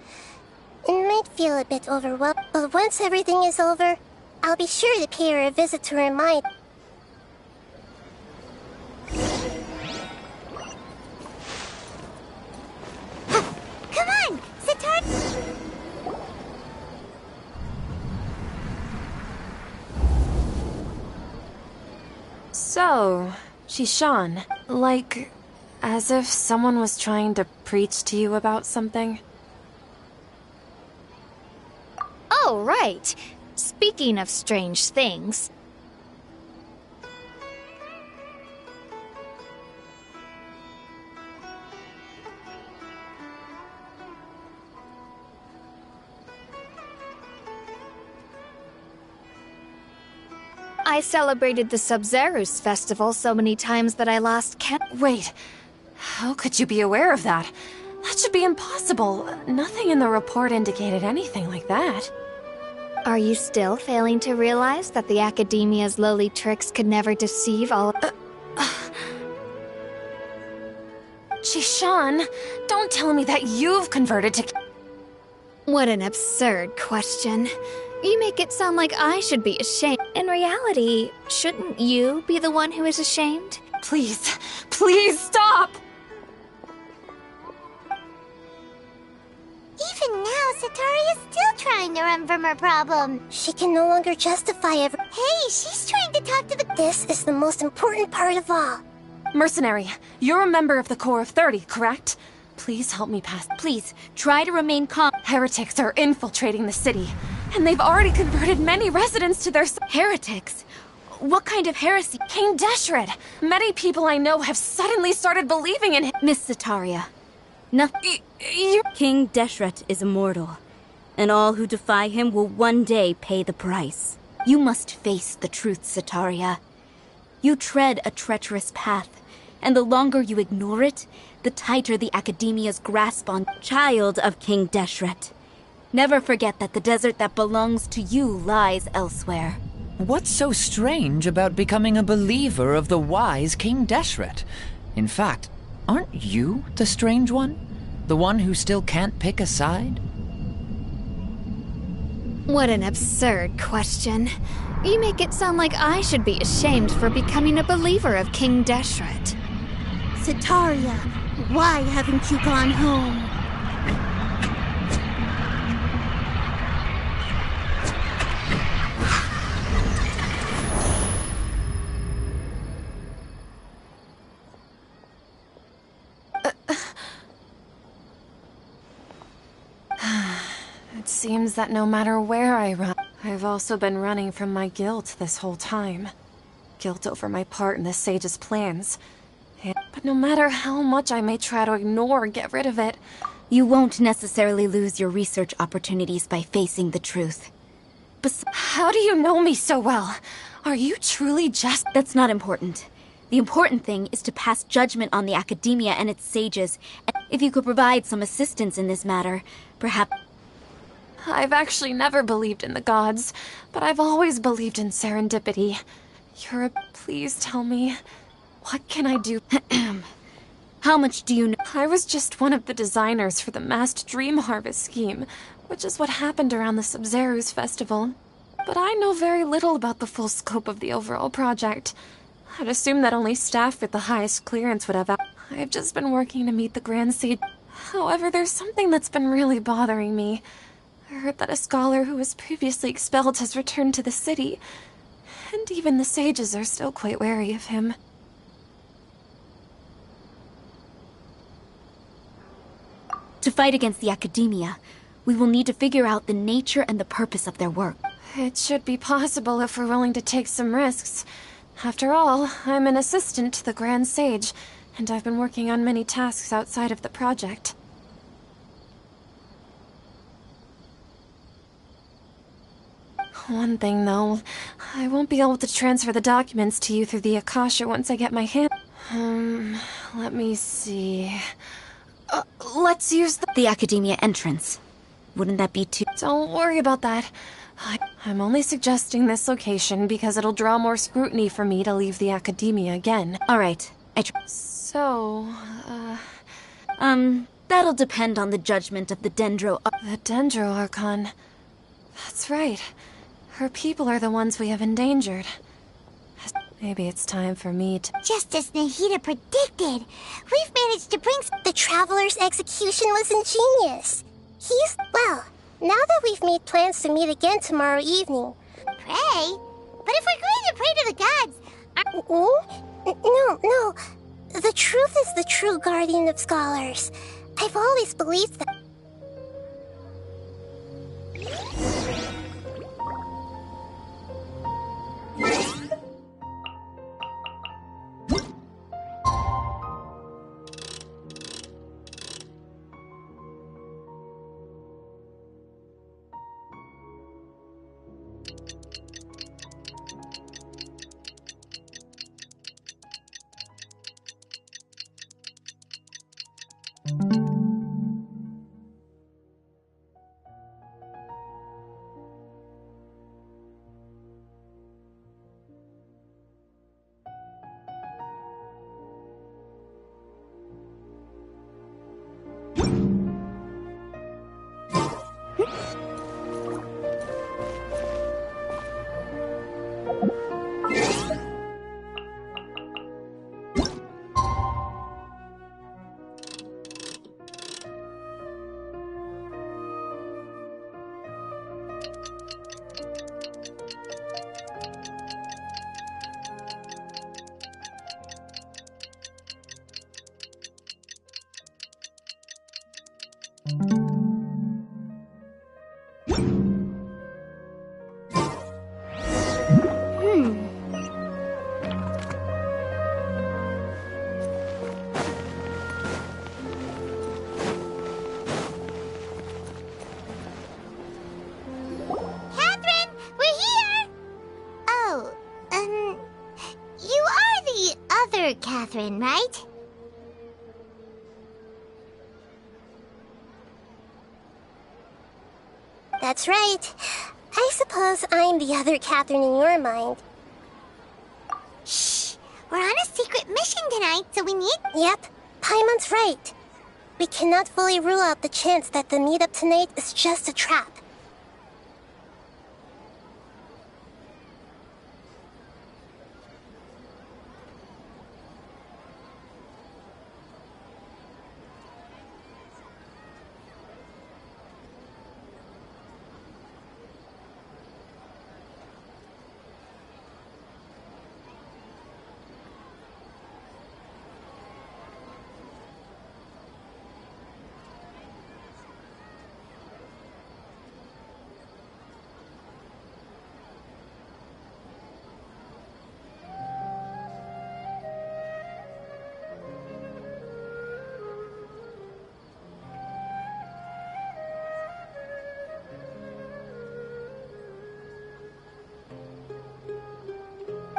Speaker 5: It might feel a bit overwhelming, but once everything is over, I'll be sure to pay her a visit to remind...
Speaker 1: Come on! Satar...
Speaker 3: So, Shishan, like, as if someone was trying to preach to you about something?
Speaker 8: Oh, right. Speaking of strange things... I celebrated the Sub-Zerus festival so many times that I lost count.
Speaker 3: Wait, how could you be aware of that? That should be impossible. Nothing in the report indicated anything like that.
Speaker 8: Are you still failing to realize that the Academia's lowly tricks could never deceive all of...
Speaker 3: Shishan, don't tell me that you've converted to...
Speaker 8: What an absurd question. You make it sound like I should be ashamed. In reality, shouldn't you be the one who is ashamed?
Speaker 3: Please, please stop!
Speaker 1: Even now, Satari is still trying to run from her problem.
Speaker 5: She can no longer justify every...
Speaker 1: Hey, she's trying to talk to the...
Speaker 5: This is the most important part of all.
Speaker 3: Mercenary, you're a member of the Corps of 30, correct? Please help me pass.
Speaker 9: Please, try to remain calm.
Speaker 3: Heretics are infiltrating the city, and they've already converted many residents to their...
Speaker 9: Heretics? What kind of heresy?
Speaker 3: King Deshret! Many people I know have suddenly started believing in him.
Speaker 9: Miss Sataria, nothing. King Deshret is immortal, and all who defy him will one day pay the price. You must face the truth, Sataria. You tread a treacherous path, and the longer you ignore it, the tighter the Academia's grasp on... Child of King Deshret, never forget that the desert that belongs to you lies elsewhere.
Speaker 7: What's so strange about becoming a believer of the wise King Deshret? In fact, aren't you the strange one? The one who still can't pick a side?
Speaker 8: What an absurd question. You make it sound like I should be ashamed for becoming a believer of King Deshret.
Speaker 9: Sataria, why haven't you gone home?
Speaker 3: It seems that no matter where I run, I've also been running from my guilt this whole time. Guilt over my part in the Sage's plans. But no matter how much I may try to ignore or get rid of it...
Speaker 9: You won't necessarily lose your research opportunities by facing the truth.
Speaker 3: How do you know me so well? Are you truly just...
Speaker 9: That's not important. The important thing is to pass judgment on the Academia and its sages. If you could provide some assistance in this matter, perhaps...
Speaker 3: I've actually never believed in the gods, but I've always believed in serendipity. Please tell me, what can I do?
Speaker 9: How much do you know?
Speaker 3: I was just one of the designers for the masked dream harvest scheme, which is what happened around the Sub-Zerus festival. But I know very little about the full scope of the overall project. I'd assume that only staff with the highest clearance would have... I've just been working to meet the Grand Sage. However, there's something that's been really bothering me. I heard that a scholar who was previously expelled has returned to the city, and even the sages are still quite wary of him.
Speaker 9: To fight against the Academia, we will need to figure out the nature and the purpose of their work.
Speaker 3: It should be possible if we're willing to take some risks. After all, I'm an assistant to the Grand Sage, and I've been working on many tasks outside of the project. One thing, though, I won't be able to transfer the documents to you through the Akasha once I get my hand... let me see... let's use
Speaker 9: the Academia entrance. Wouldn't that be too...
Speaker 3: Don't worry about that. I'm only suggesting this location because it'll draw more scrutiny for me to leave the Academia again.
Speaker 9: Alright,
Speaker 3: So,
Speaker 9: that'll depend on the judgment of the Dendro...
Speaker 3: The Dendro Archon. That's right. Her people are the ones we have endangered. Maybe it's time for me to...
Speaker 1: Just as Nahida predicted, we've managed to bring...
Speaker 5: The Traveler's execution was ingenious. Well, now that we've made plans to meet again tomorrow evening...
Speaker 1: Pray? But if we're going to pray to the gods...
Speaker 5: No. The truth is the true guardian of scholars. I've always believed that...
Speaker 1: Catherine, right?
Speaker 5: That's right. I suppose I'm the other Catherine in your mind.
Speaker 1: Shh! We're on a secret mission tonight, so we need...
Speaker 5: Yep, Paimon's right. We cannot fully rule out the chance that the meetup tonight is just a trap.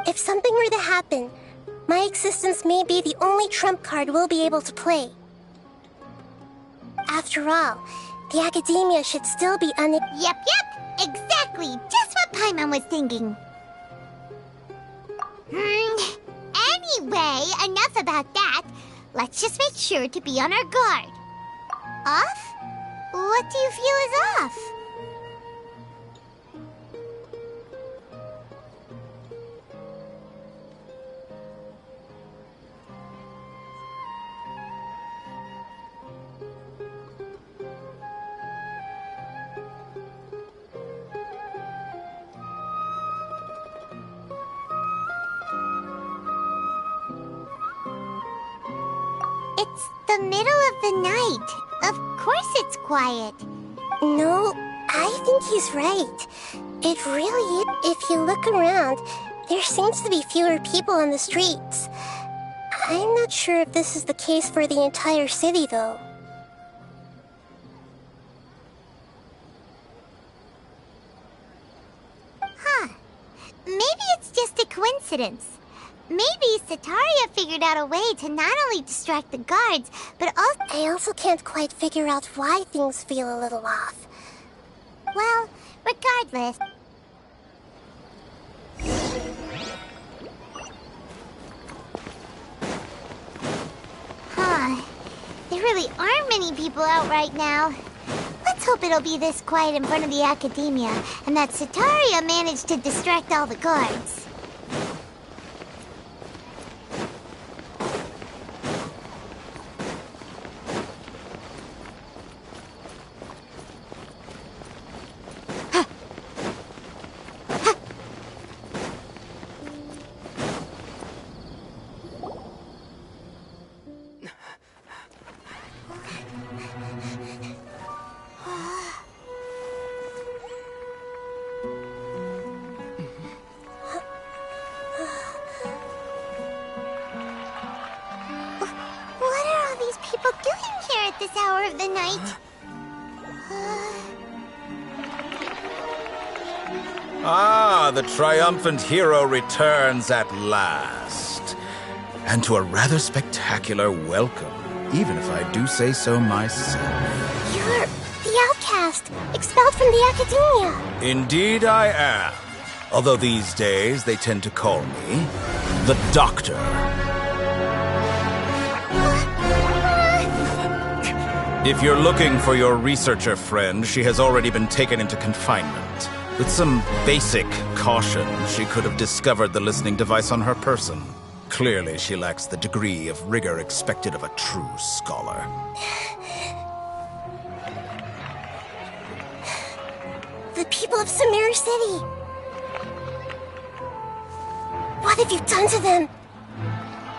Speaker 5: If something were to happen, my existence may be the only trump card we'll be able to play. After all, the Academia should still be
Speaker 1: Yep, exactly! Just what Paimon was thinking. Anyway, enough about that. Let's just make sure to be on our guard. Off? What do you feel is off? It's the middle of the night. Of course it's quiet.
Speaker 5: No, I think he's right. It really is. If you look around, there seems to be fewer people on the streets. I'm not sure if this is the case for the entire city, though.
Speaker 1: Huh. Maybe it's just a coincidence. Maybe Sataria figured out a way to not only distract the guards, but also...
Speaker 5: I also can't quite figure out why things feel a little off.
Speaker 1: Well, regardless... Huh. There really aren't many people out right now. Let's hope it'll be this quiet in front of the Academia, and that Sataria managed to distract all the guards. Of the night.
Speaker 10: Ah, the triumphant hero returns at last. And to a rather spectacular welcome, even if I do say so myself.
Speaker 5: You're the outcast, expelled from the Academia.
Speaker 10: Indeed I am. Although these days they tend to call me the Doctor. If you're looking for your researcher friend, she has already been taken into confinement. With some basic caution, she could have discovered the listening device on her person. Clearly, she lacks the degree of rigor expected of a true scholar.
Speaker 5: The people of Sumeru City! What have you done to them?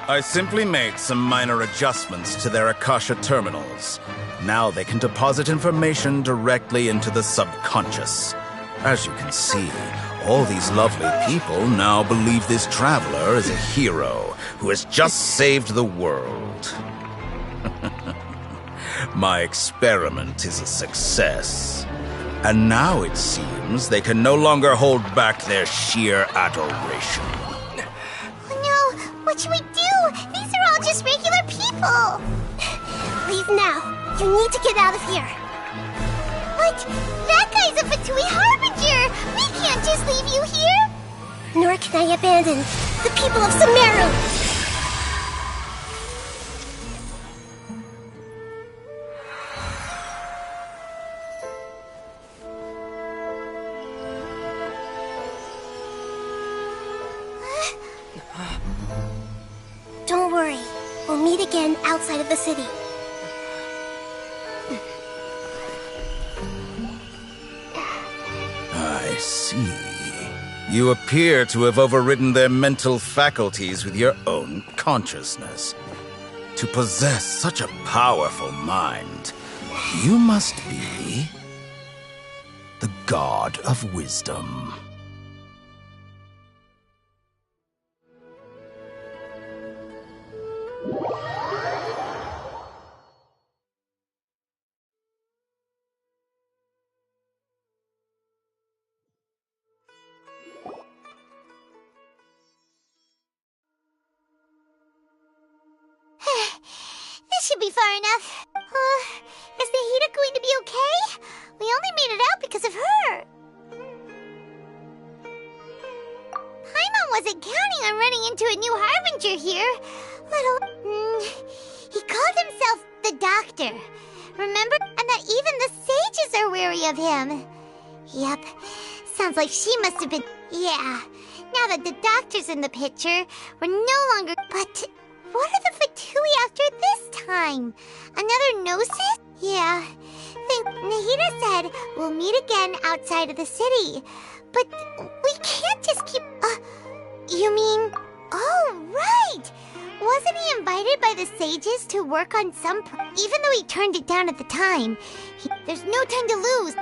Speaker 10: I simply made some minor adjustments to their Akasha terminals. Now they can deposit information directly into the subconscious. As you can see, all these lovely people now believe this traveler is a hero who has just saved the world. My experiment is a success. And now it seems they can no longer hold back their sheer adoration.
Speaker 1: No, what should we do? These are all just regular people.
Speaker 5: Leave now. You need to get out of here.
Speaker 1: What? That guy's a Fatui Harbinger! We can't just leave you here!
Speaker 5: Nor can I abandon the people of Sumeru! Don't worry. We'll meet again outside of the city.
Speaker 10: I see. You appear to have overridden their mental faculties with your own consciousness. To possess such a powerful mind, you must be the God of Wisdom.
Speaker 1: This should be far enough. Is Nahida going to be okay? We only made it out because of her. Paimon wasn't counting on running into a new Harbinger here. He called himself the Doctor. Remember? And that even the sages are wary of him. Yep. Sounds like she must have been... Yeah. Now that the Doctor's in the picture, we're no longer... But... what are the Fatui after this time? Another Gnosis? Yeah. Nahida said we'll meet again outside of the city. But we can't just keep... you mean... Oh, right! Wasn't he invited by the sages ages to work on some... Even though he turned it down at the time, there's no time to lose.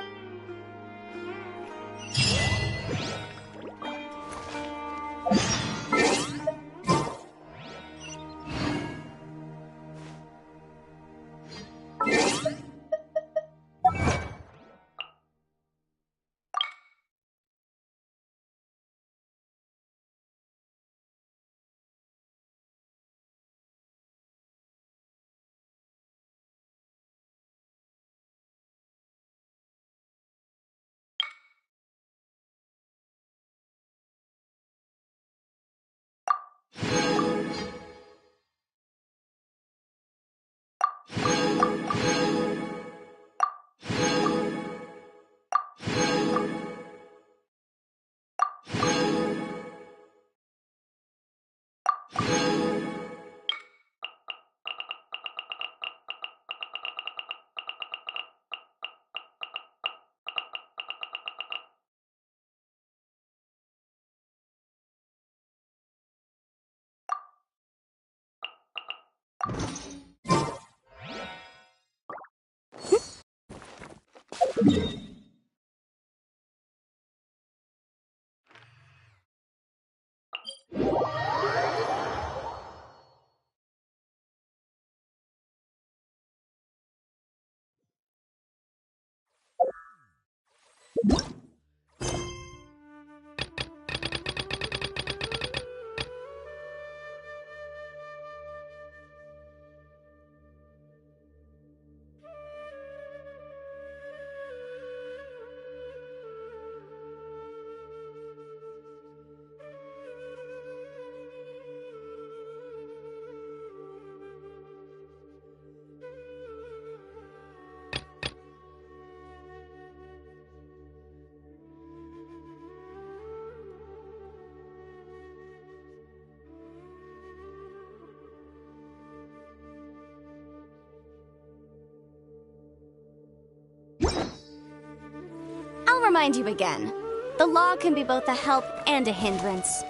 Speaker 9: I'll remind you again. The law can be both a help and a hindrance.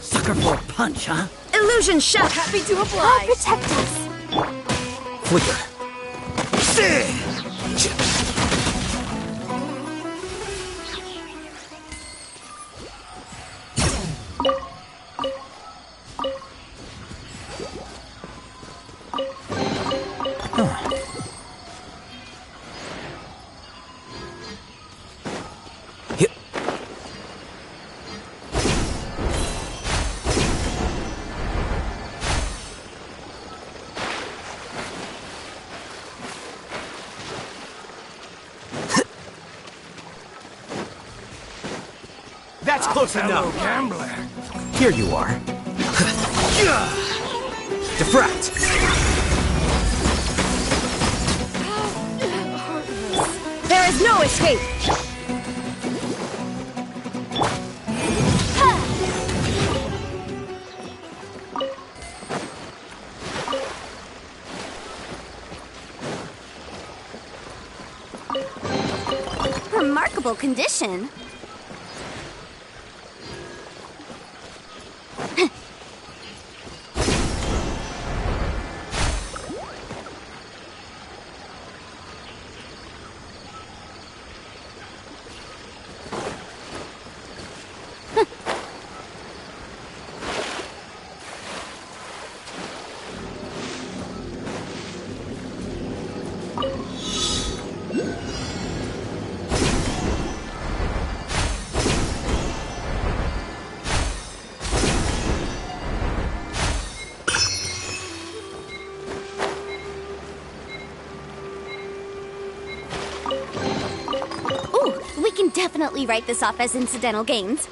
Speaker 4: Sucker for a punch, huh?
Speaker 9: Illusion chef! Happy to oblige!
Speaker 1: Protect us!
Speaker 4: Flicker.
Speaker 11: That's close enough. Gambler.
Speaker 4: Here you are. Defract.
Speaker 9: There is no escape! Remarkable condition. We can definitely write this off as incidental gains.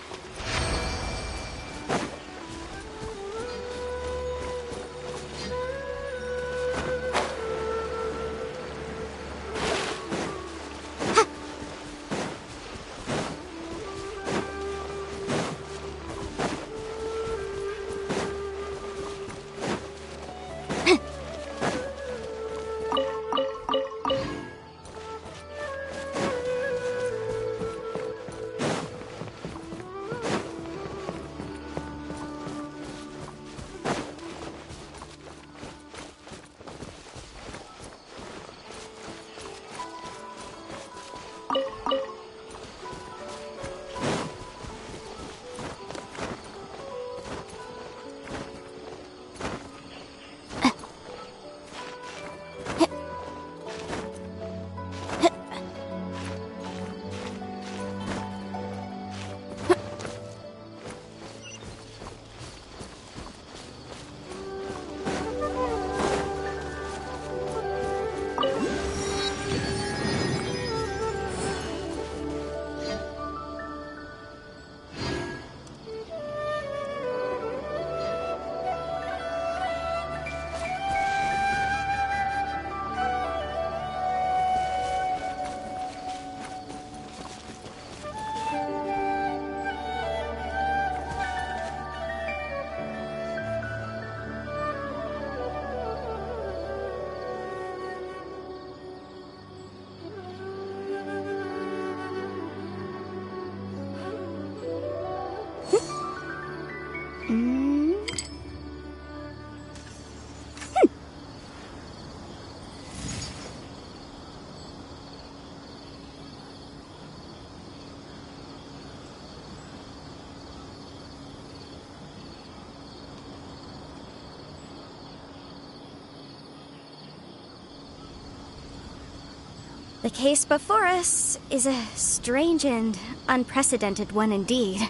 Speaker 9: The case before us is a strange and unprecedented one indeed.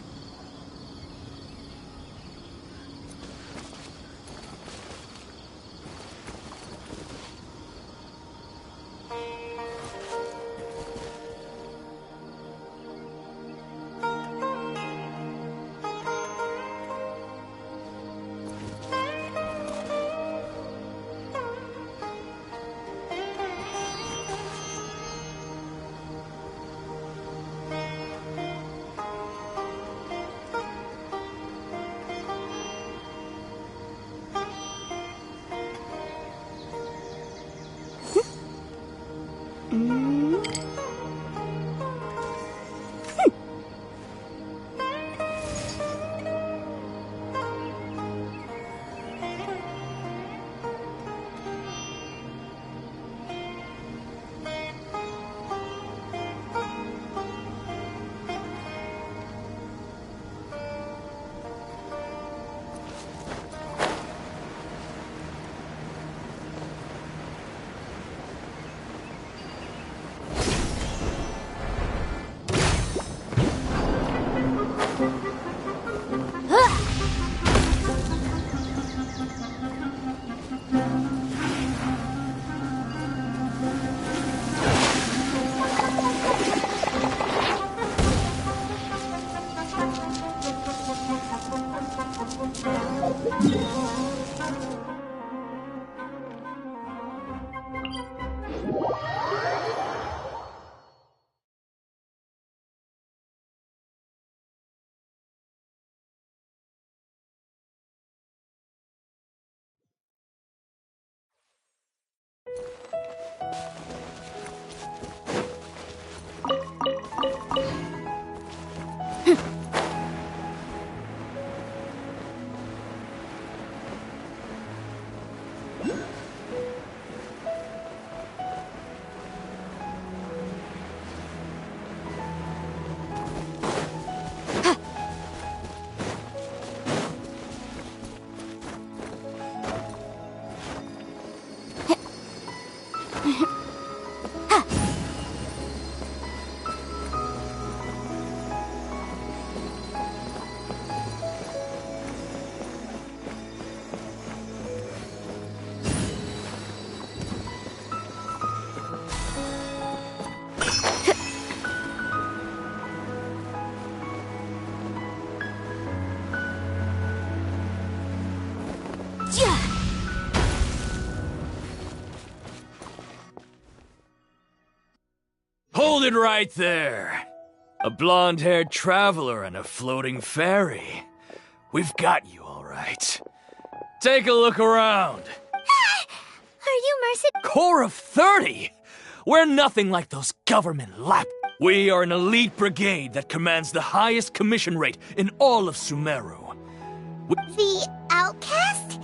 Speaker 12: Hold it right there. A blonde-haired traveler and a floating fairy. We've got you, all right. Take a look around.
Speaker 1: Are you mercenary?
Speaker 12: Core of 30? We're nothing like those government lap. We are an elite brigade that commands the highest commission rate in all of Sumeru.
Speaker 1: The outcast?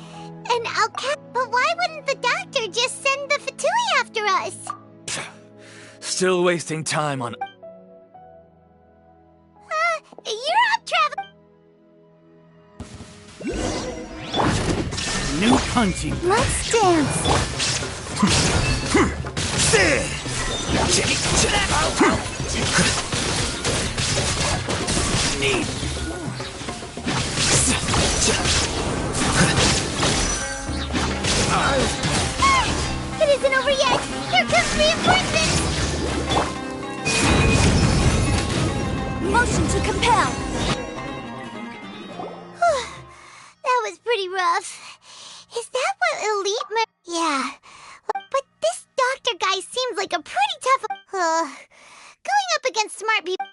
Speaker 1: An outcast? But why wouldn't the doctor just send the Fatui after us?
Speaker 12: Still wasting time on...
Speaker 1: You're up,
Speaker 4: New hunting.
Speaker 1: Let's dance. It isn't over yet. Here comes reinforcements. Motion to compel. That was pretty rough. Is that what elite yeah. But this doctor guy seems like a pretty tough... going up against smart people...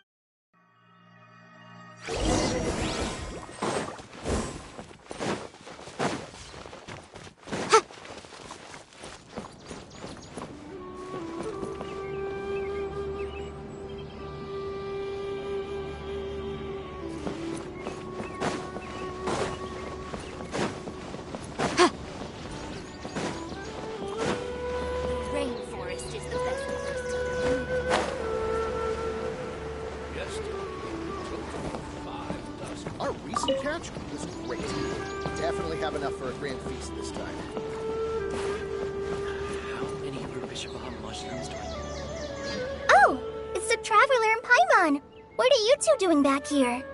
Speaker 13: Catch was great. Definitely have enough for a grand feast this time.
Speaker 12: How many Herbivore mushrooms do I need?
Speaker 5: What are you two doing back here?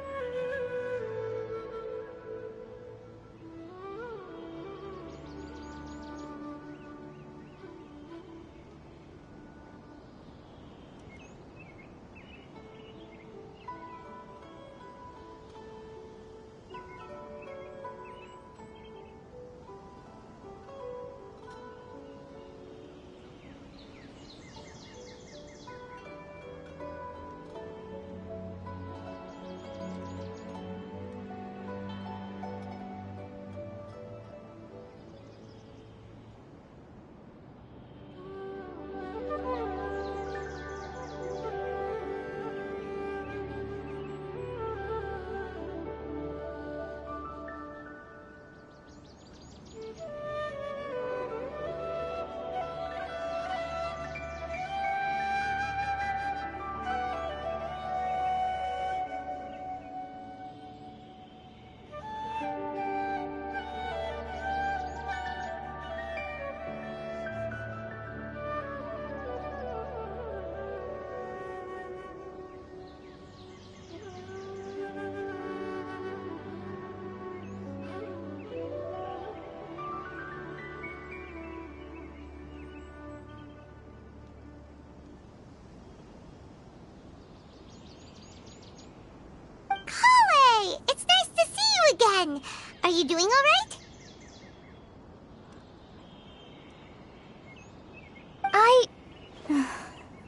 Speaker 5: It's nice to see you again. Are you doing all right?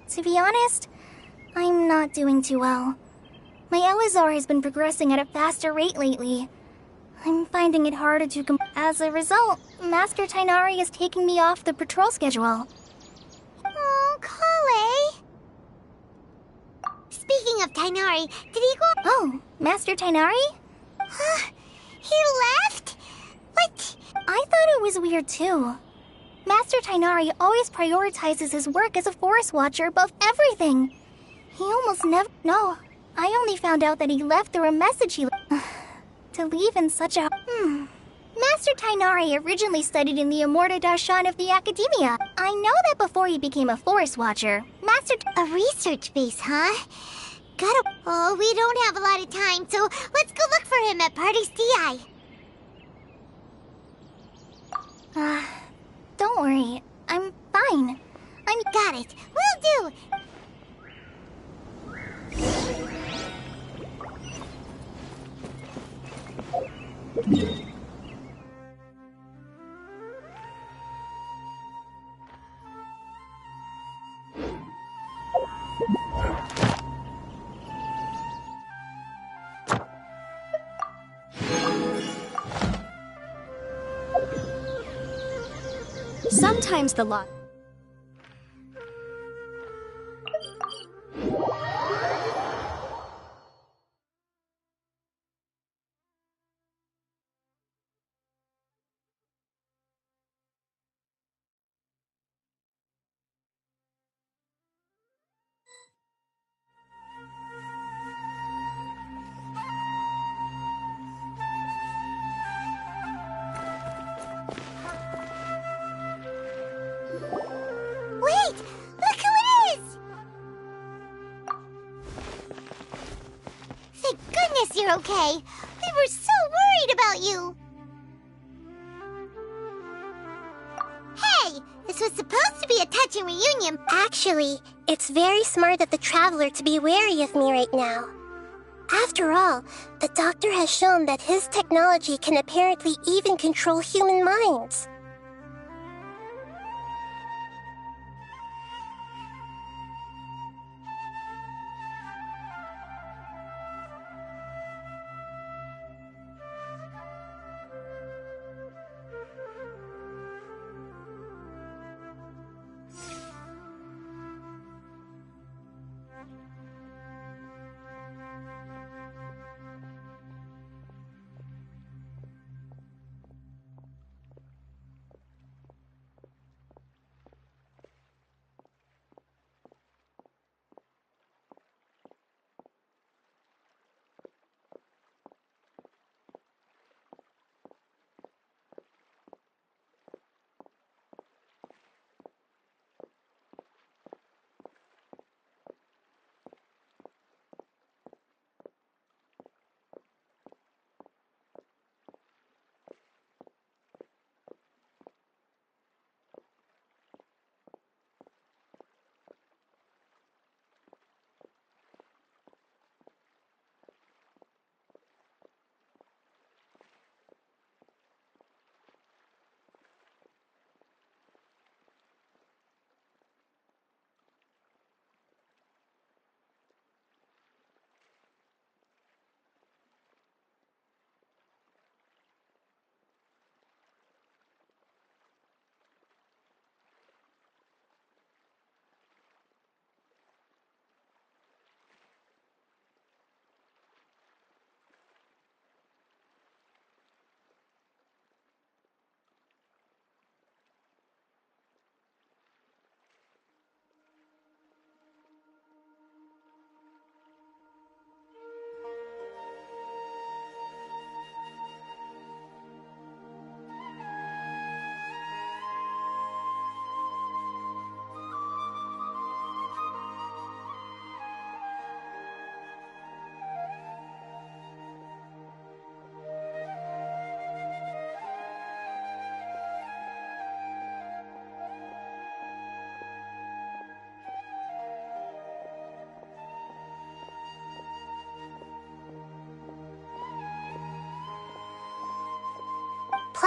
Speaker 5: To be honest, I'm not doing too well. My Elazar has been progressing at a faster rate lately. I'm finding it harder to As a result, Master Tainari is taking me off the patrol schedule. Oh, Kale! Speaking of Tainari, did he go— Oh, Master Tainari? He left? What? I thought it was weird too. Master Tainari always prioritizes his work as a forest watcher above everything. He almost never— No, I only found out that he left through a message he— To leave in such a— Master Tainari originally studied in the Immorta Darshan of the Academia. I know that before he became a forest watcher, A research base, huh? Oh, we don't have a lot of time, so let's go look for him at Party's DI. Don't worry. I'm fine. Got it. Will do.
Speaker 9: Sometimes the lot.
Speaker 1: Wait! Look who it is! Thank goodness you're okay. We were so worried about you. Hey! This was supposed to be a touching reunion.
Speaker 5: Actually, it's very smart of the Traveler to be wary of me right now. After all, the Doctor has shown that his technology can apparently even control human minds.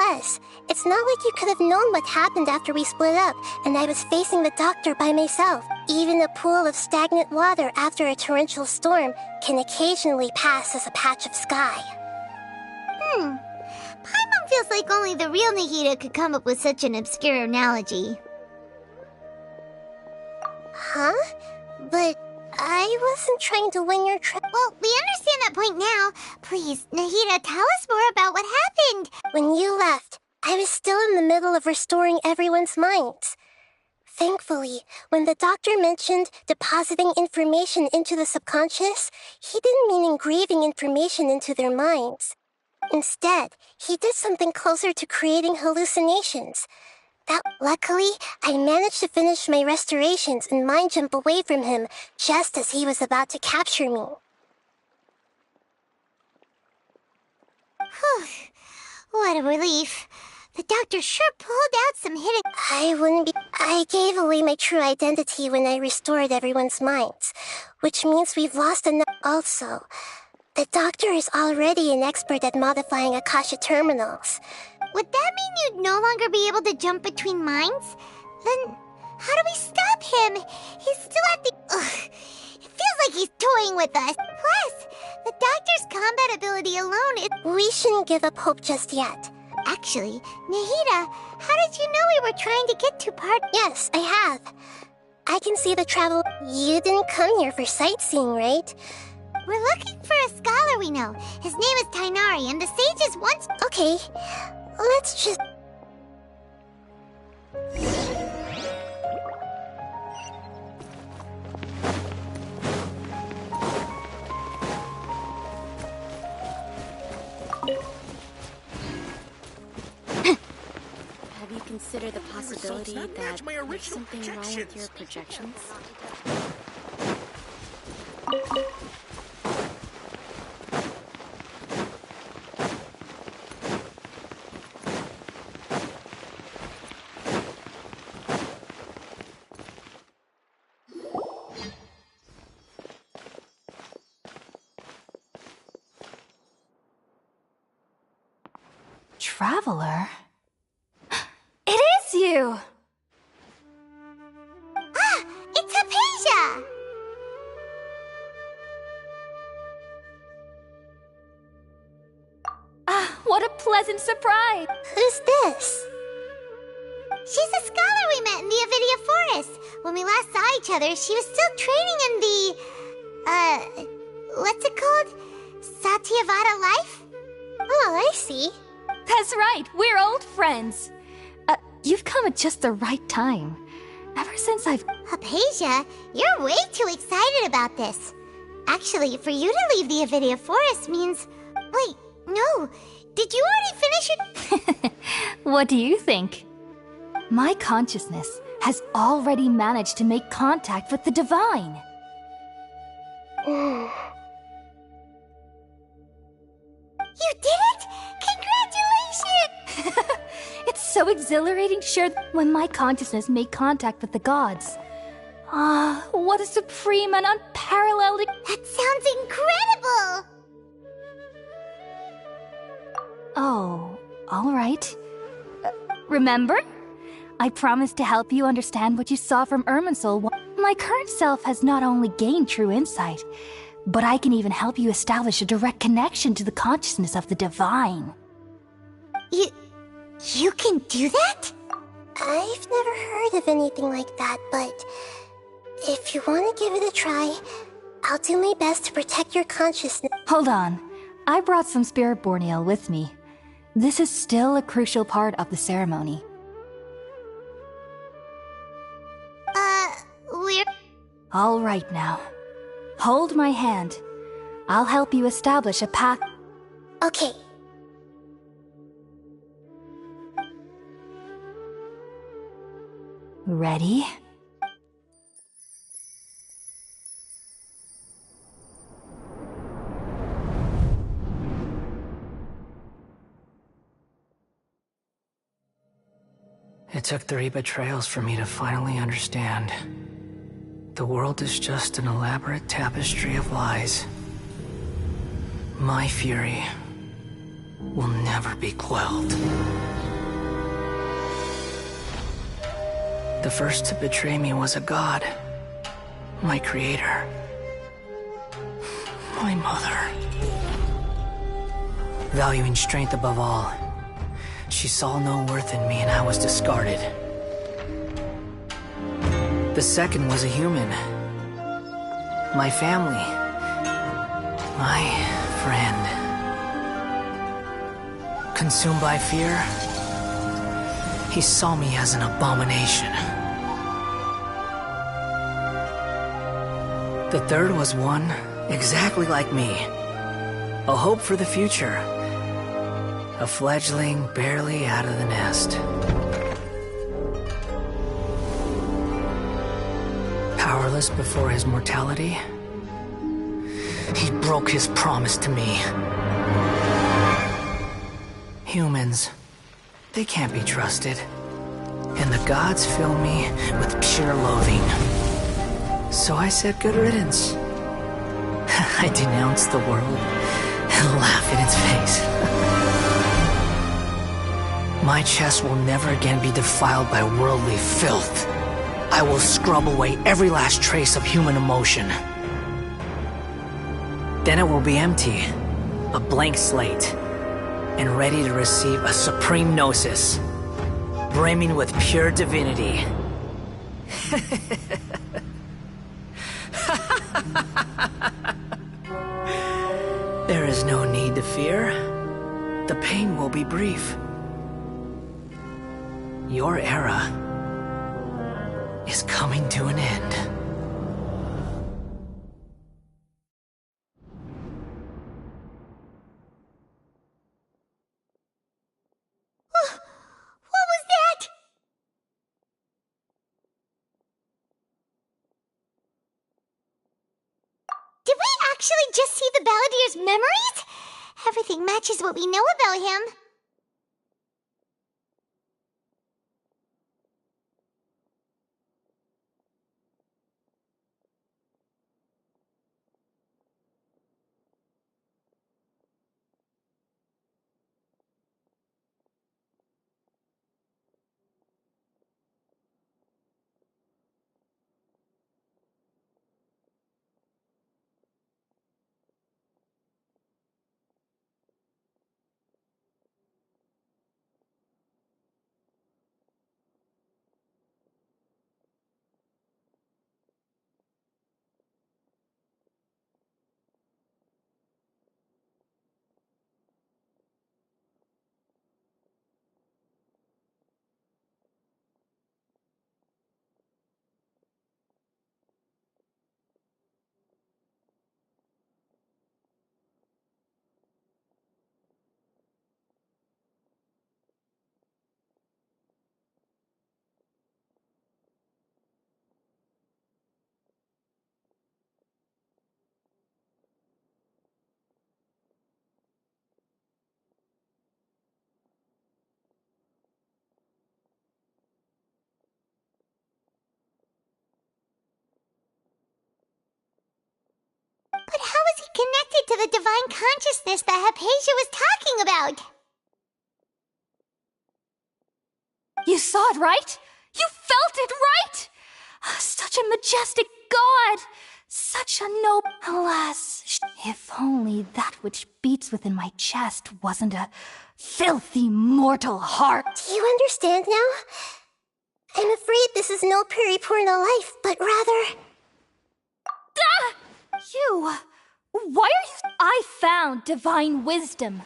Speaker 5: Plus, it's not like you could have known what happened after we split up, and I was facing the doctor by myself. Even a pool of stagnant water after a torrential storm can occasionally pass as a patch of sky.
Speaker 1: Paimon feels like only the real Nahida could come up with such an obscure analogy.
Speaker 5: Huh? But I wasn't trying to win your
Speaker 1: Well, we understand that point now. Please, Nahida, tell us more about what happened.
Speaker 5: When you left, I was still in the middle of restoring everyone's minds. Thankfully, when the doctor mentioned depositing information into the subconscious, he didn't mean engraving information into their minds. Instead, he did something closer to creating hallucinations. Luckily, I managed to finish my restorations and mind jump away from him just as he was about to capture me.
Speaker 1: What a relief. The doctor sure pulled out some hidden...
Speaker 5: I gave away my true identity when I restored everyone's minds, which means we've lost enough. Also, the doctor is already an expert at modifying Akasha terminals.
Speaker 1: Would that mean you'd no longer be able to jump between minds? Then, how do we stop him? He's still at the... It feels like he's toying with us. Plus, the doctor's combat ability alone is...
Speaker 5: We shouldn't give up hope just yet.
Speaker 1: Actually, Nahida, how did you know we were trying to get to part...
Speaker 5: Yes, I have. I can see the travel... You didn't come here for sightseeing, right?
Speaker 1: We're looking for a scholar we know. His name is Tainari, and the sages once...
Speaker 5: Okay, let's just...
Speaker 2: Have you considered the possibility that there's something wrong with your projections?
Speaker 3: Traveler? It is you!
Speaker 1: Ah! It's Hypatia!
Speaker 3: Ah, what a pleasant surprise!
Speaker 5: Who's this?
Speaker 1: She's a scholar we met in the Avidia Forest. When we last saw each other, she was still training in the... what's it called? Satyavada life?
Speaker 5: Oh, I see.
Speaker 3: That's right, we're old friends. You've come at just the right time. Ever since I've...
Speaker 1: Hypatia, you're way too excited about this. Actually, for you to leave the Avidia Forest means... Wait, no. Did you already finish it?
Speaker 3: What do you think? My consciousness has already managed to make contact with the divine.
Speaker 1: You did it? Congratulations!
Speaker 3: It's so exhilarating to share when my consciousness made contact with the gods. Ah, what a supreme and unparalleled...
Speaker 1: That sounds incredible!
Speaker 3: Oh, all right. Remember? I promised to help you understand what you saw from Irminsul. My current self has not only gained true insight, but I can even help you establish a direct connection to the consciousness of the divine.
Speaker 1: You can do that?
Speaker 5: I've never heard of anything like that, but if you want to give it a try, I'll do my best to protect your consciousness.
Speaker 3: Hold on. I brought some spirit borneal with me. This is still a crucial part of the ceremony.
Speaker 1: We're...
Speaker 3: All right now. Hold my hand. I'll help you establish a path.
Speaker 5: Okay.
Speaker 3: Ready?
Speaker 14: It took 3 betrayals for me to finally understand. The world is just an elaborate tapestry of lies. My fury will never be quelled. The first to betray me was a god. My creator. My mother. Valuing strength above all, she saw no worth in me and I was discarded. The second was a human. My family. My friend. Consumed by fear, he saw me as an abomination. The third was one exactly like me. A hope for the future. A fledgling barely out of the nest. Powerless before his mortality, he broke his promise to me. Humans, they can't be trusted. And the gods fill me with pure loathing. So I said good riddance. I denounced the world and laugh in its face. My chest will never again be defiled by worldly filth. I will scrub away every last trace of human emotion. Then it will be empty, a blank slate, and ready to receive a supreme gnosis, brimming with pure divinity. There is no need to fear. The pain will be brief. Your era is coming to an end.
Speaker 1: What was that? Did we actually just see the Balladier's memories? Everything matches what we know about him. But how is he connected to the divine consciousness that Hypatia was talking about?
Speaker 15: You saw it, right? You felt it, right? Such a majestic god! Such a noble... Alas, if only that which beats within my chest wasn't a filthy mortal heart.
Speaker 5: Do you understand now? I'm afraid this is no periporno life, but rather...
Speaker 15: Ah! You... Why are you... I found divine wisdom.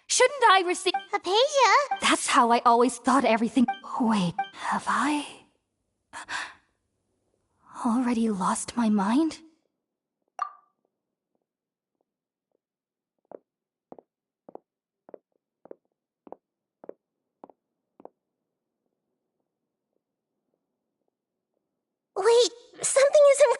Speaker 15: Shouldn't I receive...
Speaker 1: Hypatia?
Speaker 15: That's how I always thought everything... Wait, have I... already lost my mind?
Speaker 5: Wait, something isn't...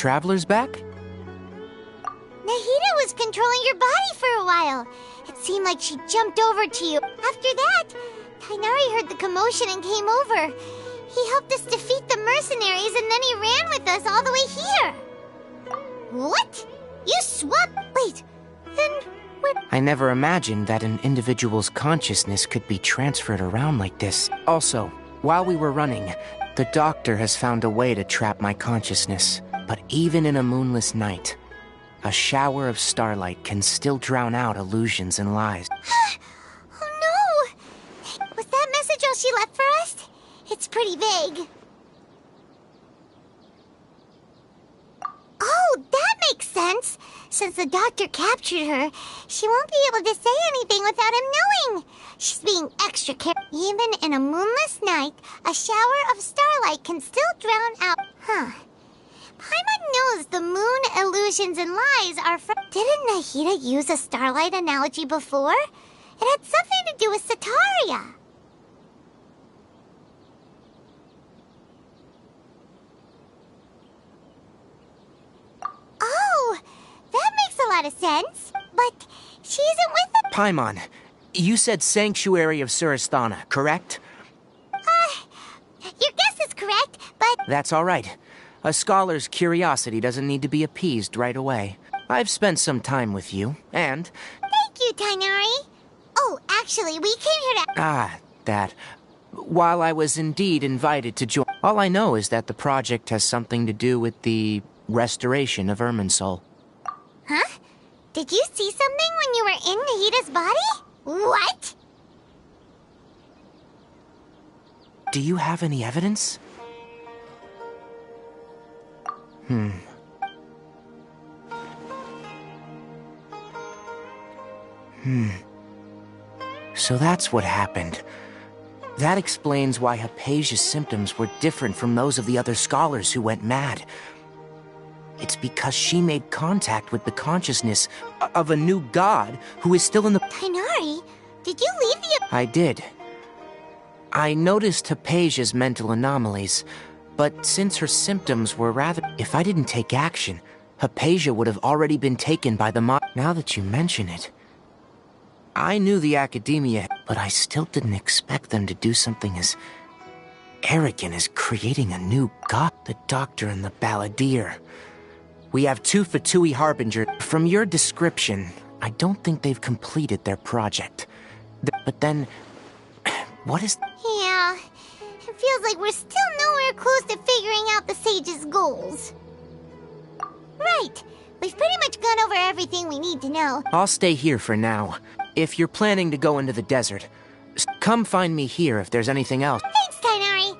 Speaker 14: traveler's back?
Speaker 1: Nahida was controlling your body for a while. It seemed like she jumped over to you. After that, Tainari heard the commotion and came over. He helped us defeat the mercenaries and then he ran with us all the way here. What? You swapped? Wait, then what?
Speaker 14: I never imagined that an individual's consciousness could be transferred around like this. Also, while we were running, the doctor has found a way to trap my consciousness. But even in a moonless night, a shower of starlight can still drown out illusions and lies.
Speaker 1: Oh no! Was that message all she left for us? It's pretty vague. Oh, that makes sense! Since the doctor captured her, she won't be able to say anything without him knowing. She's being extra careful. Even in a moonless night, a shower of starlight can still drown out. Huh. Paimon knows the moon illusions and lies are from... Didn't Nahida use a starlight analogy before? It had something to do with Sataria. Oh, that makes a lot of sense. But she isn't with the...
Speaker 14: Paimon, you said Sanctuary of Surasthana, correct?
Speaker 1: Your guess is correct, but...
Speaker 14: That's all right. A scholar's curiosity doesn't need to be appeased right away. I've spent some time with you, and...
Speaker 1: Thank you, Tainari. Oh, actually, we came here to...
Speaker 14: Ah, that. While I was indeed invited to join... All I know is that the project has something to do with the restoration of Irminsul.
Speaker 1: Huh? Did you see something when you were in Nahida's body? What?
Speaker 14: Do you have any evidence? So that's what happened. That explains why Hypatia's symptoms were different from those of the other scholars who went mad. It's because she made contact with the consciousness of a new god who is still in the...
Speaker 1: Tainari, did you leave the...
Speaker 14: I did. I noticed Hypatia's mental anomalies, but since her symptoms were rather... If I didn't take action, Hypatia would have already been taken by the Now that you mention it... I knew the Academia, but I still didn't expect them to do something as arrogant as creating a new god. The Doctor and the Balladeer. We have two Fatui Harbinger. From your description, I don't think they've completed their project. But then, what is...
Speaker 1: Yeah, it feels like we're still nowhere close to figuring out the Sage's goals. Right, we've pretty much gone over everything we need to know.
Speaker 14: I'll stay here for now. If you're planning to go into the desert, come find me here if there's anything else.
Speaker 1: Thanks, Tainari.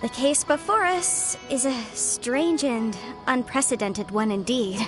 Speaker 9: The case before us is a strange and unprecedented one indeed.